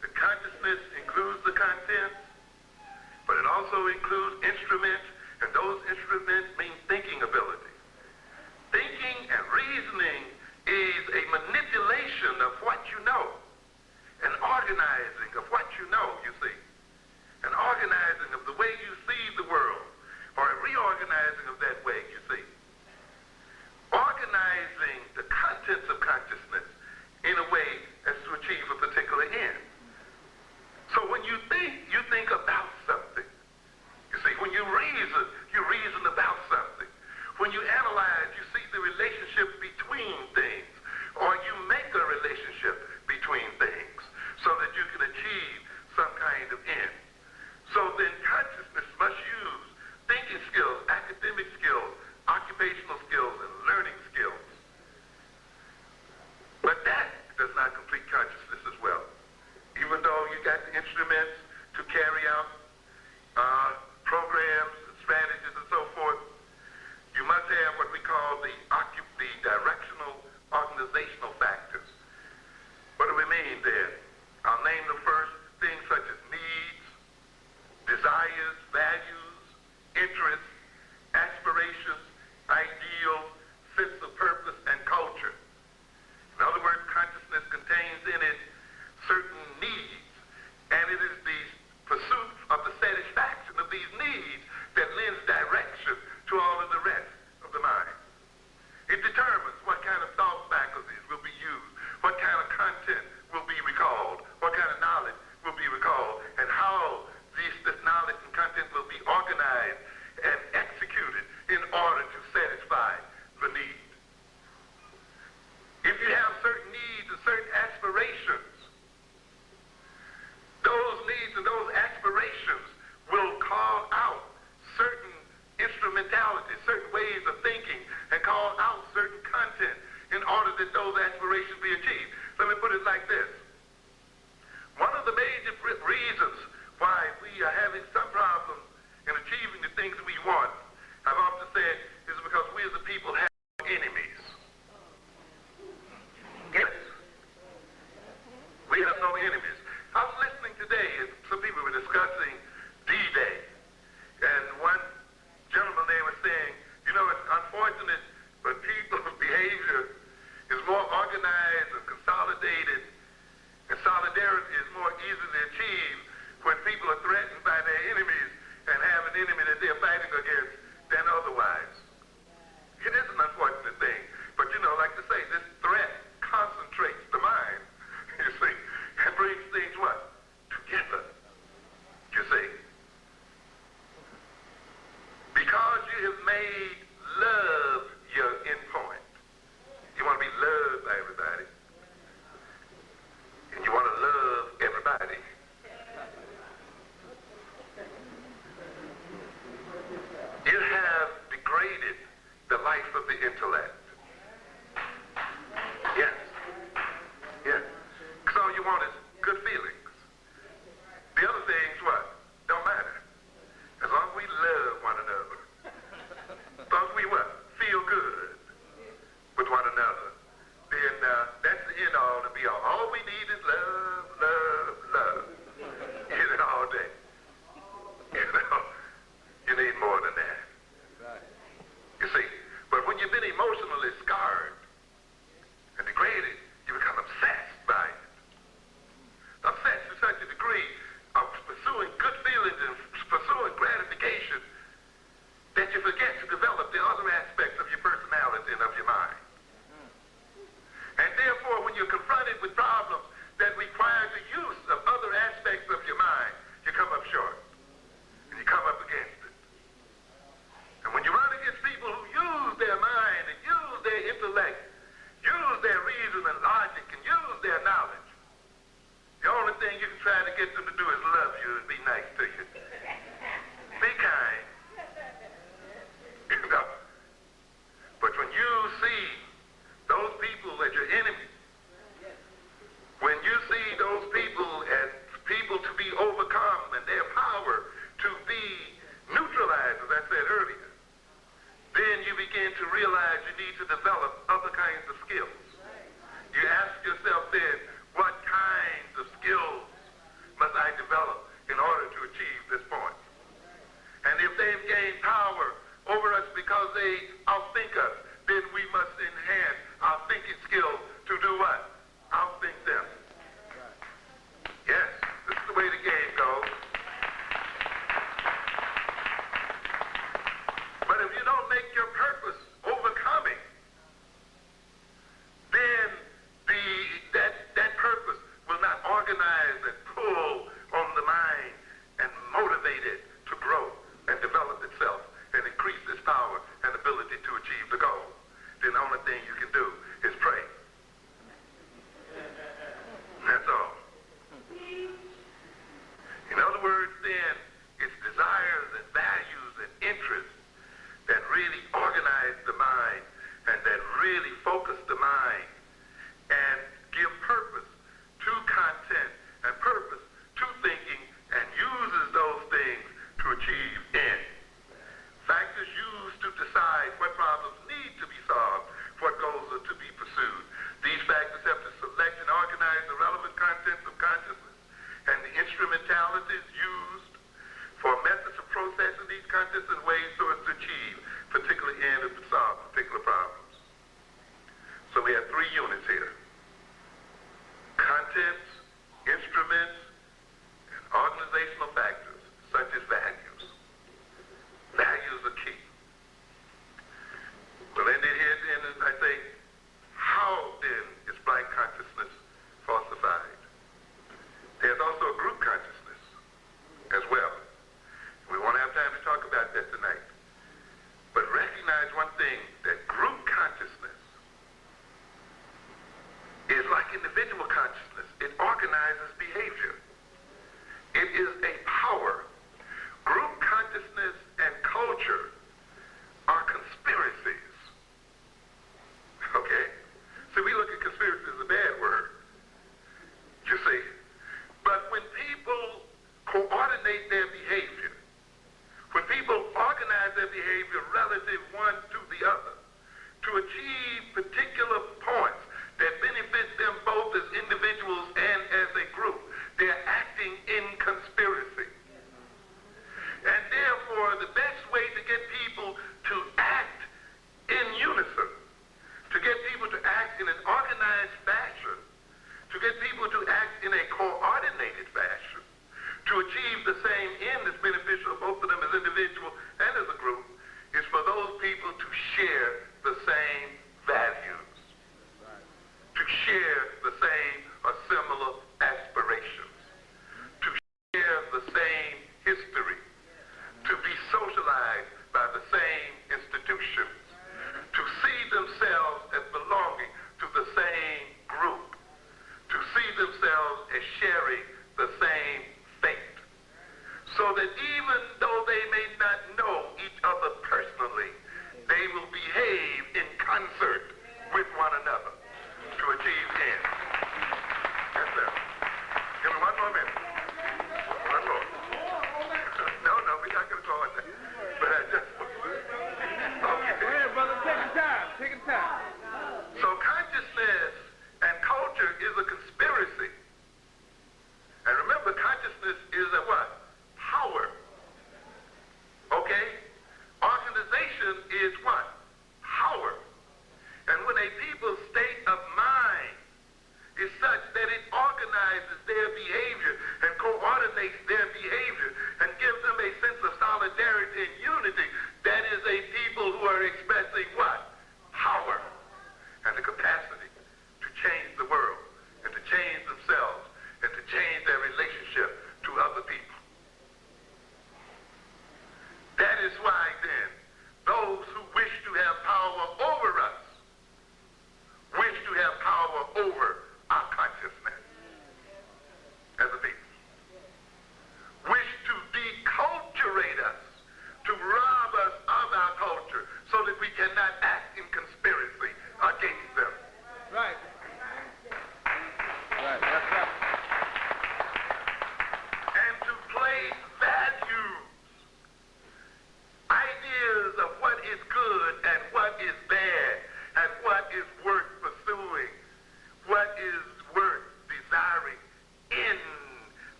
[SPEAKER 2] the consciousness includes the content, but it also includes instruments, and those instruments mean thinking ability. Thinking and reasoning is a manipulation of what you know, an organizing of what you know, you see, an organizing of the way you see the world, or a reorganizing of that way, you see. Organizing the contents of consciousness in a way as to achieve a particular end. So when you think about something. You see, when you reason about something. When you analyze, you see the relationship between things, or you make a relationship between things so that you can achieve some kind of end. So then consciousness must use thinking skills, academic skills, you have made love your endpoint. You want to be loved by everybody. And you want to love everybody. You have degraded the life of the intellect. Yes. Yes. Because all you want is good feelings. The other things, what? Don't matter. As long as we love one another. As long as we what? Feel good with one another. Then that's the end all to be all. All we need is love, love, love. Get it all day. You know, you need more than that. You see, but when you've been emotionally scarred and degraded, you become obsessed by it. Obsessed to such a degree of pursuing good feelings and pursuing gratification that you forget to develop the other aspects of your personality and of your mind. And therefore, when you're confronted with problems that require the use of other aspects of your mind, you come up short. And you come up against it. And when you run against people who use their mind and use their intellect, use their reason and logic and use their knowledge, the only thing you can try to get them to do is love you and be nice to you. Be kind. You know? But when you see those people as your enemies, when you see those people as people to be overcome and their power to be neutralized, as I said earlier, then you begin to realize you need to develop other kinds of skills. You ask yourself then, what kinds of skills must I develop in order to achieve this point? And if they've gained power over us because they outthink us, then we must enhance our thinking skills to do what? Outthink them. Yes, this is the way the game goes. But if you don't make your purpose overcoming, then that purpose will not organize and pull on the mind and motivate it to grow and develop itself and increase its power and ability to achieve the goal. Then the only thing you can do is pray. That's all. In other words, then, it's desires and values and interests that really organize the mind and that really focus the mind and give purpose to content and purpose to thinking and uses those things to achieve end. Factors used to decide what problems need to be solved, what goals are to be pursued. These factors have to select and organize the relevant contents of consciousness and the instrumentalities used for methods of processing these contents in ways so as to achieve particular end and to solve particular problems. So we have three units here. Contents, instruments, and organizational factors, such as values. Values are key. Well, then here, then I say, how then is blind consciousness falsified? There's also a group consciousness as well. We won't have time to talk about that tonight. But recognize one thing, that group consciousness is like individual consciousness. It organizes behavior. It is a power. Group consciousness and culture are conspiracies. Okay? So we look at conspiracy as a bad word. You see? But when people coordinate their behavior, when people organize their behavior relative one to the other to achieve particular points that benefit them both as individuals and as a group, they're acting in conspiracy. And therefore, the best way to get people to act in unison, to get people to act in an organized fashion, to get people to act in a coordinated fashion, to achieve the same end that's beneficial both of them as individual and as a group, is for those people to share the same values, to share the same or similar aspirations, to share the same history, to be socialized by the same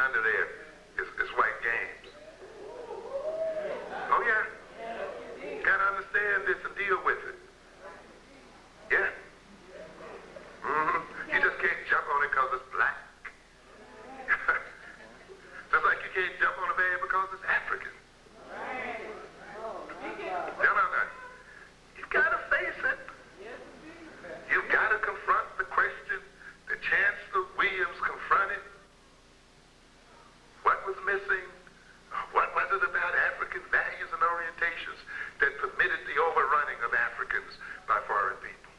[SPEAKER 2] under there is white games. Oh yeah. Gotta understand this and deal with it. Yeah. You just can't jump on it because it's black. Just like you can't jump on a man because it's African. No. You've got to face it. You've got to confront the question that Chancellor Williams confronted. What was missing? What was it about African values and orientations that permitted the overrunning of Africans by foreign people?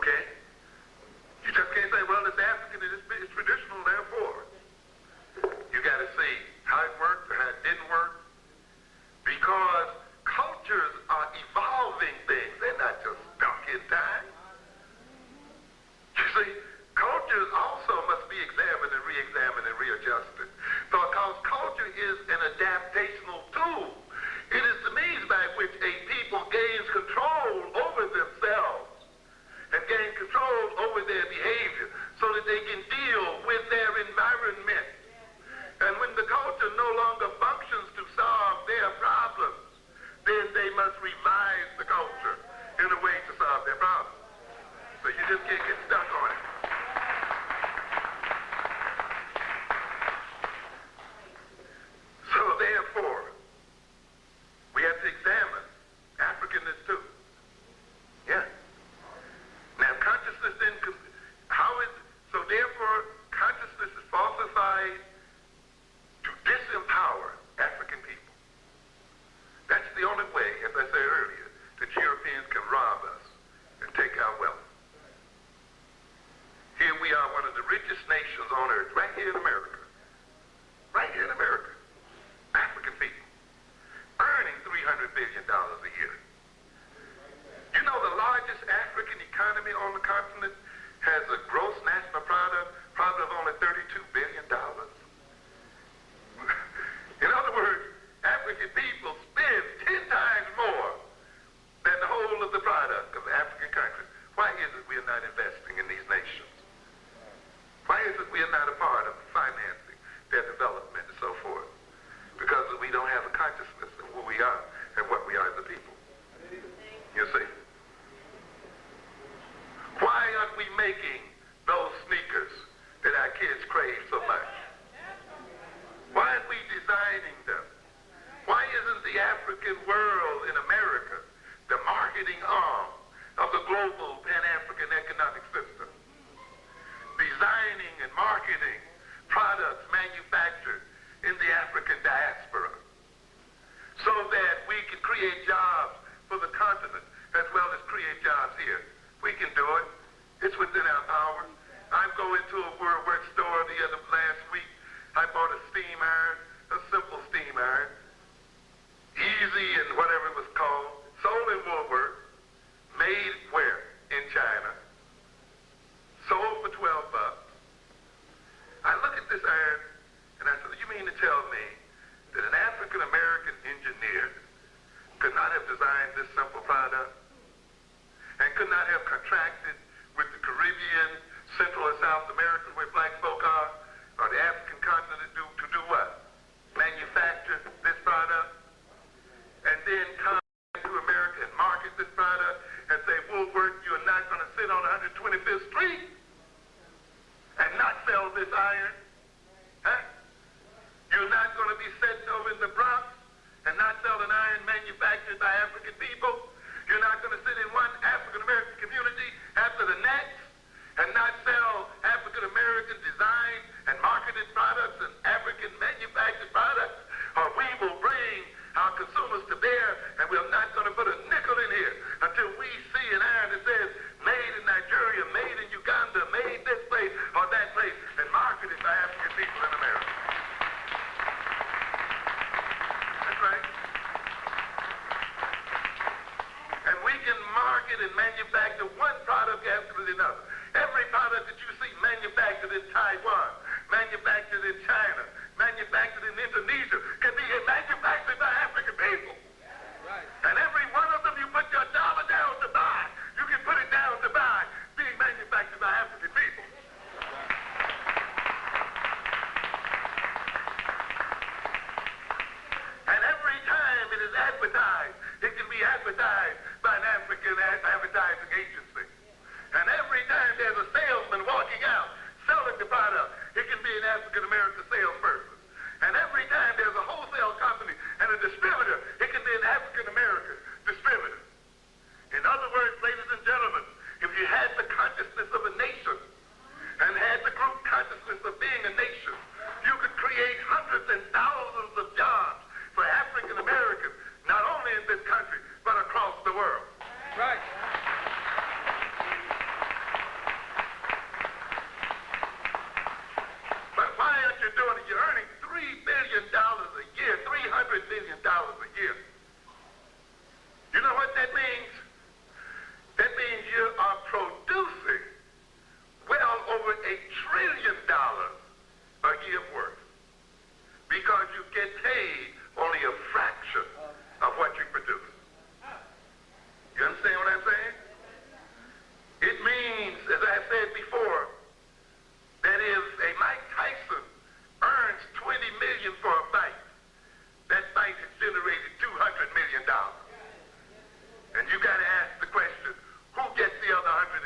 [SPEAKER 2] Okay? You just can't say, well, it's African and it's traditional, therefore. You got to see how it worked or how it didn't work. Because cultures are evolving things. They're not just stuck in time. You see, cultures also must be examined and re-examined and readjusted. Because culture is an adaptational tool. It is the means by which a people gains control over themselves and gain control over their behavior so that they can deal with their environment. And when the culture no longer functions to solve their problems, then they must revise the culture in a way to solve their problems. So you just can't get stuck on it. So therefore, we have to examine Africanness too. Yeah. Now consciousness then, so therefore consciousness is falsified to disempower African people. That's the only way, as I said earlier, that Europeans can rob us and take our wealth. Here we are, one of the richest nations on earth, right here in America. Right here in America. African people. Earning $300 billion a year. You know the largest African economy on the continent has a gross national product of only $32 billion. In other words, African people spend 10 times more than the whole of the product of African countries. Why is it we are not investing in these nations? Why is it we are not a part of financing their development and so forth? Because we don't have a consciousness of who we are and what we are as a people. You see? Why aren't we making those sneakers that our kids crave so much? Why aren't we designing them? Why isn't the African world in America the marketing arm of the global Pan-African economic system? Designing and marketing products manufactured in the African diaspora so that we can create jobs for the continent as well as create jobs here. We can do it. It's within our power. I'm going to a WorldWorks store last week. I bought a steam iron, a simple steam iron, easy and whatever it was called, sold in Woolworth, made where? In China. Sold for $12. I look at this iron and I said, you mean to tell me that an African-American engineer could not have designed this simple product and could not have contracted with the Caribbean, Central and South America where black folk are, or the African continent to do what? Manufacture this product and then come to America and market this product and say, Woolworth, you're not going to sit on 125th Street and not sell this iron. Huh? You're not going to be sitting over in the Bronx and not sell an iron manufactured by African people. You're not going to sit in one African-American community after the next and not sell African-American designed and marketed products and African manufactured products, or we will bring our consumers to bear and we're not going to put a nickel in here until we see an iron that says made in Nigeria, made in Uganda, made this place or that place, and marketed by African people in America. That's right. And we can market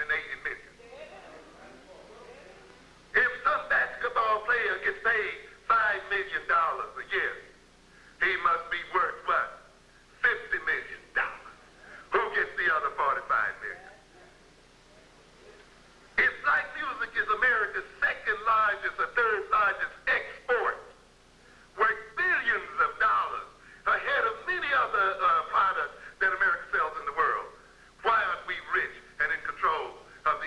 [SPEAKER 2] million. If some basketball player gets paid $5 million a year, he must be worth what? $50 million. Who gets the other $45 million? It's like music is America's second largest or third largest export, worth billions of dollars ahead of many other products that America sells in the world. Why aren't we rich and in control of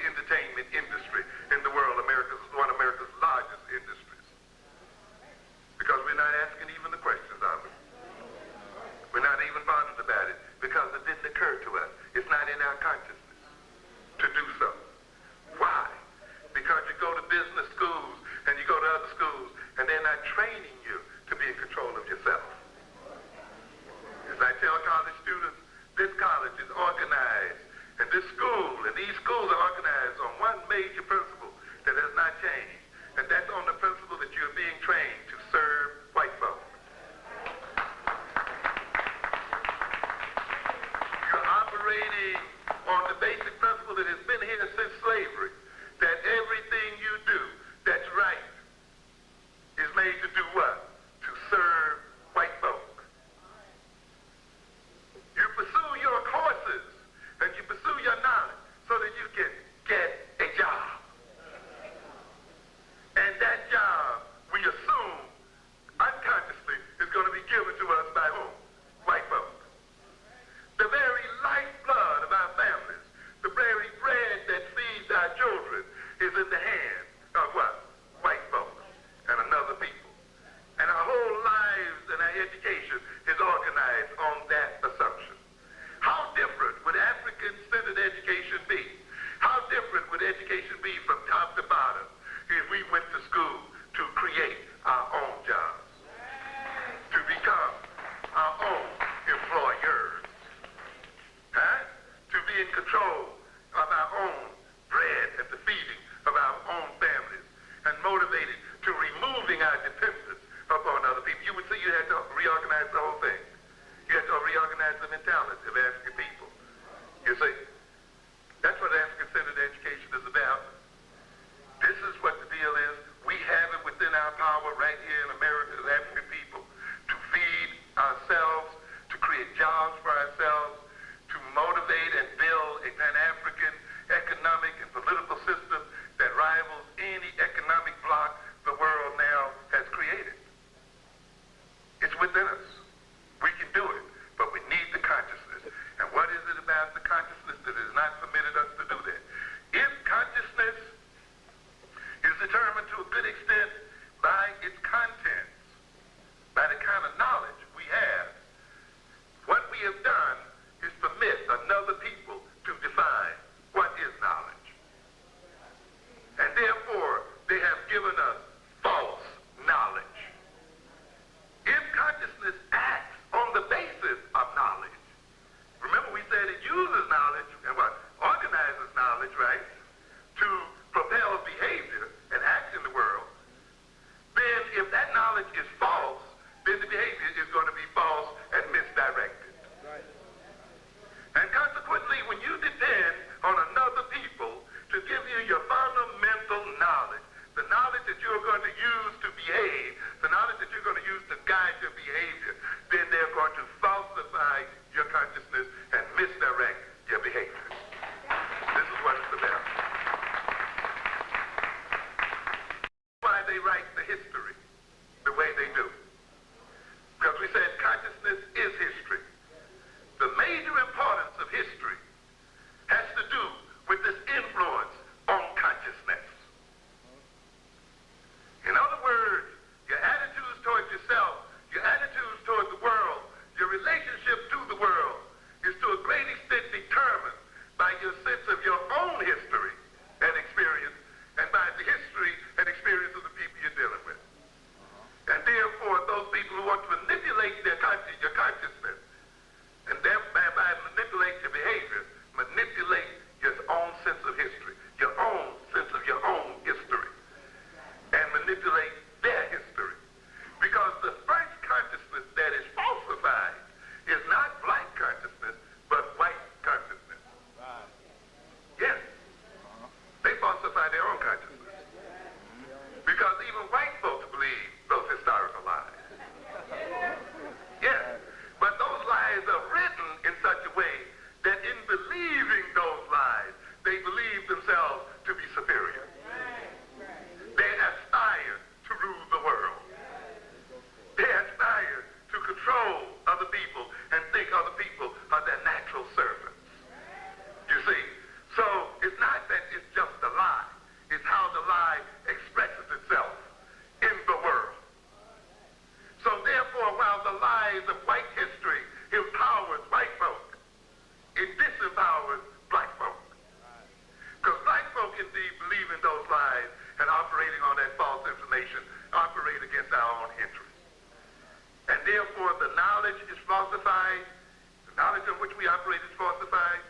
[SPEAKER 2] we operate is falsified.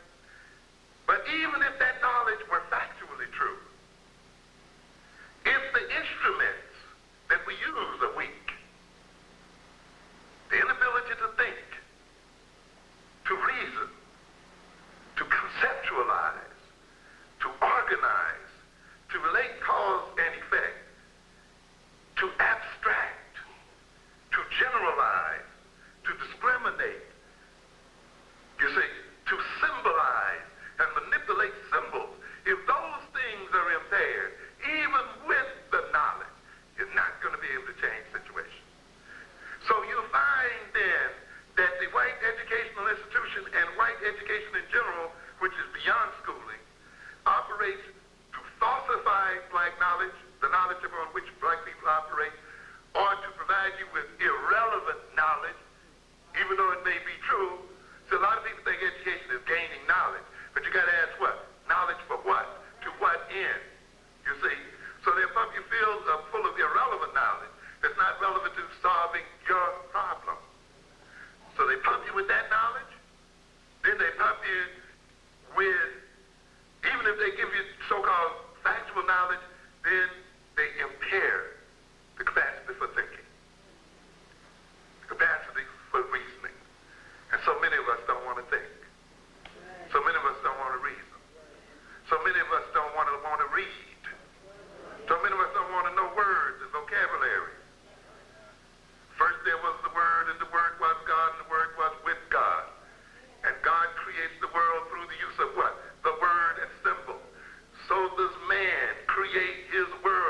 [SPEAKER 2] But even if that knowledge were factually true, if the instruments that we use are weak, the inability to think, to reason, to conceptualize, to organize, to relate cause and effect, to abstract, to generalize, to discriminate, you see, to symbolize and manipulate symbols, if those things are impaired, even with the knowledge, you're not going to be able to change situations. So you find then that the white educational institution and white education in general, which is beyond schooling, operates to falsify black knowledge, the knowledge upon which black people operate, or to provide you with irrelevant knowledge, even though it may be true. So a lot of people think education is gaining knowledge, but you got to ask what? Knowledge for what? To what end? You see? So they pump you full of irrelevant knowledge that's not relevant to solving your problem. So they pump you with that knowledge, then they pump you with, even if they give you so-called factual knowledge, then they impair the capacity for thinking, the capacity for reasoning. And so many of us don't want to think. So many of us don't want to reason. So many of us don't want to read. So many of us don't want to know words and vocabulary. First there was the Word, and the Word was God, and the Word was with God. And God creates the world through the use of what? The word and symbol. So does man create his word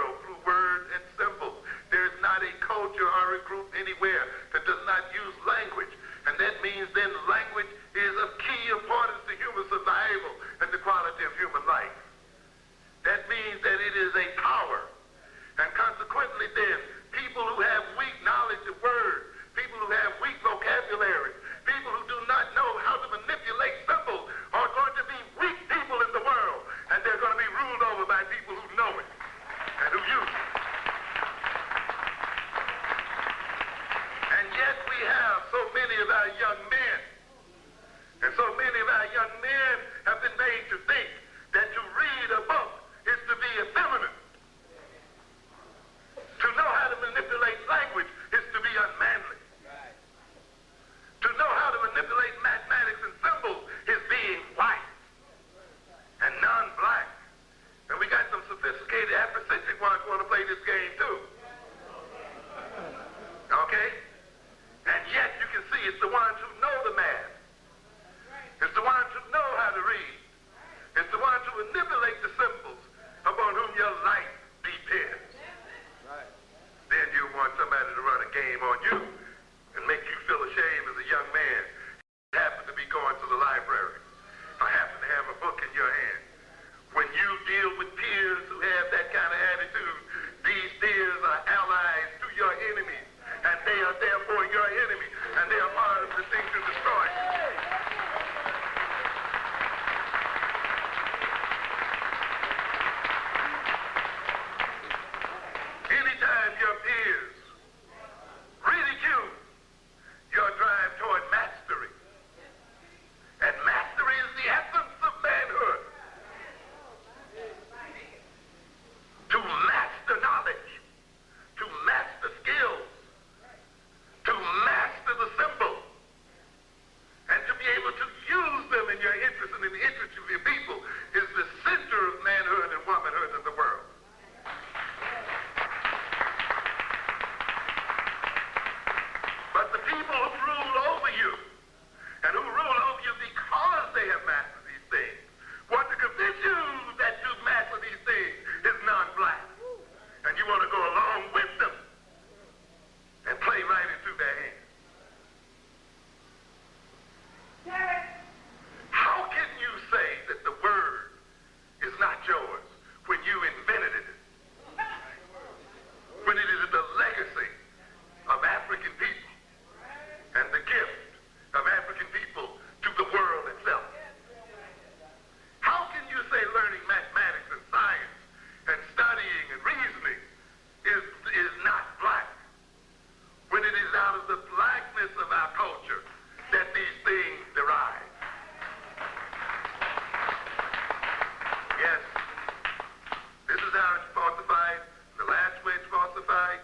[SPEAKER 2] Yes. This is how it's falsified. The last way it's falsified,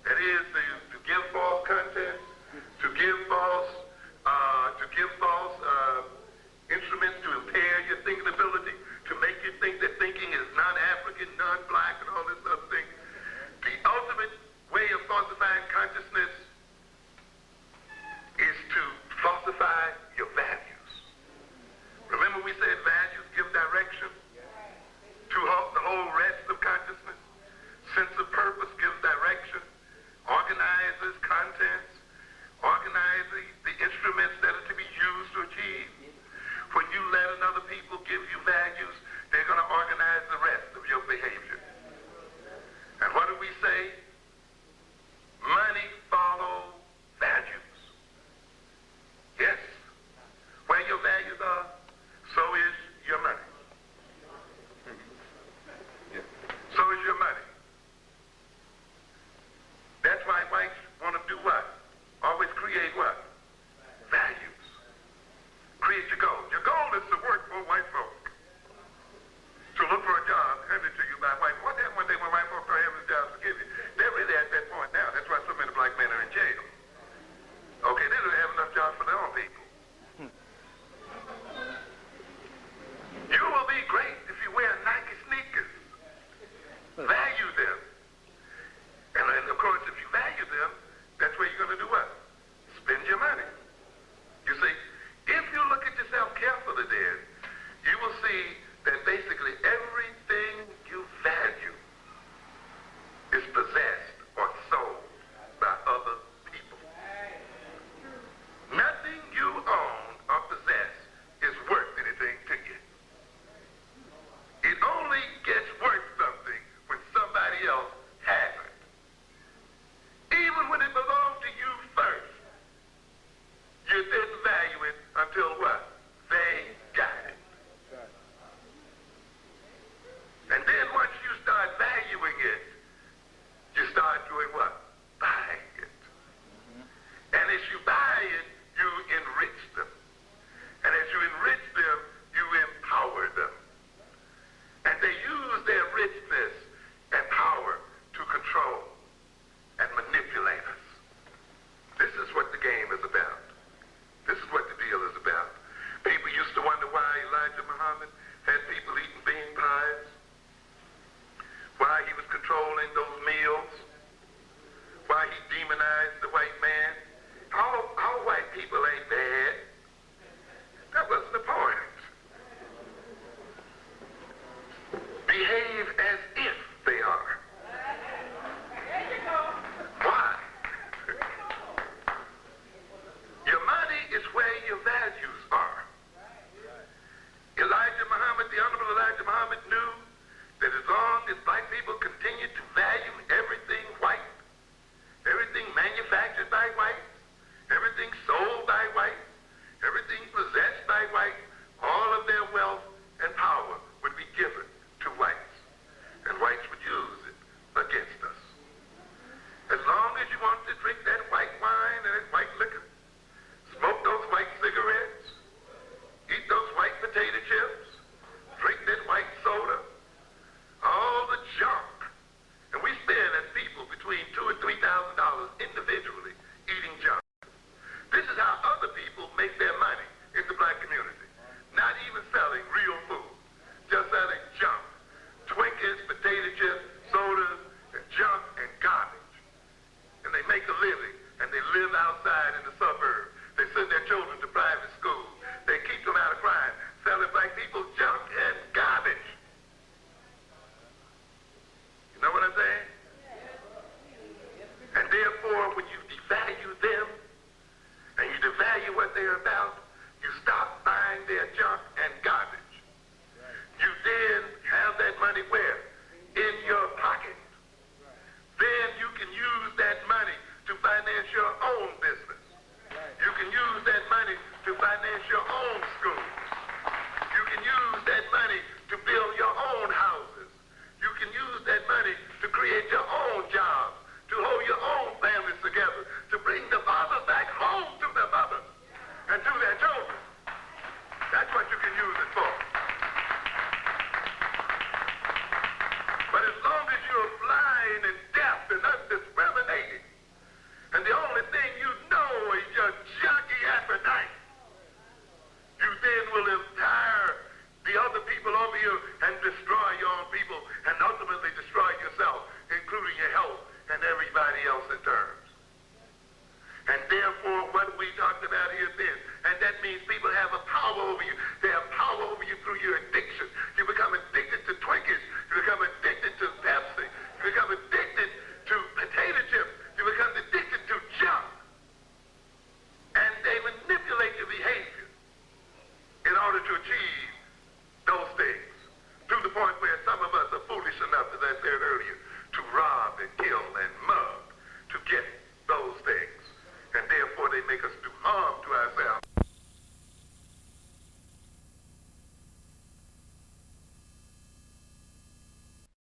[SPEAKER 2] that is to give false content, to give false instruments to impair your thinking ability, to make you think that thinking is non-African, non-black, and all this other thing. The ultimate way of falsifying consciousness is to falsify your values. Remember we said values give direction to the whole rest of consciousness. Sense of purpose gives direction, organizes contents, organizes the instruments that are to be used to achieve. When you let other people give you values, they're going to organize the rest of your behavior. And what do we say? Money follows values. Yes. Where your values are, so is your money. So is your money. That's why whites want to do what? Always create what? Values. Create your goal. Your goal is to work for white folk. To look for a job handed to you by white folk. What happened one day when white folk don't have the jobs to give you? They're really at that point now. That's why so many black men are in jail. Okay, they don't have enough jobs for their own people. You will be great if you wear Nike sneakers. Value them. And of course, if you value them, that's where you're going to do what? Spend your money. You see, if you look at yourself carefully then, you will see that basically everything you over you.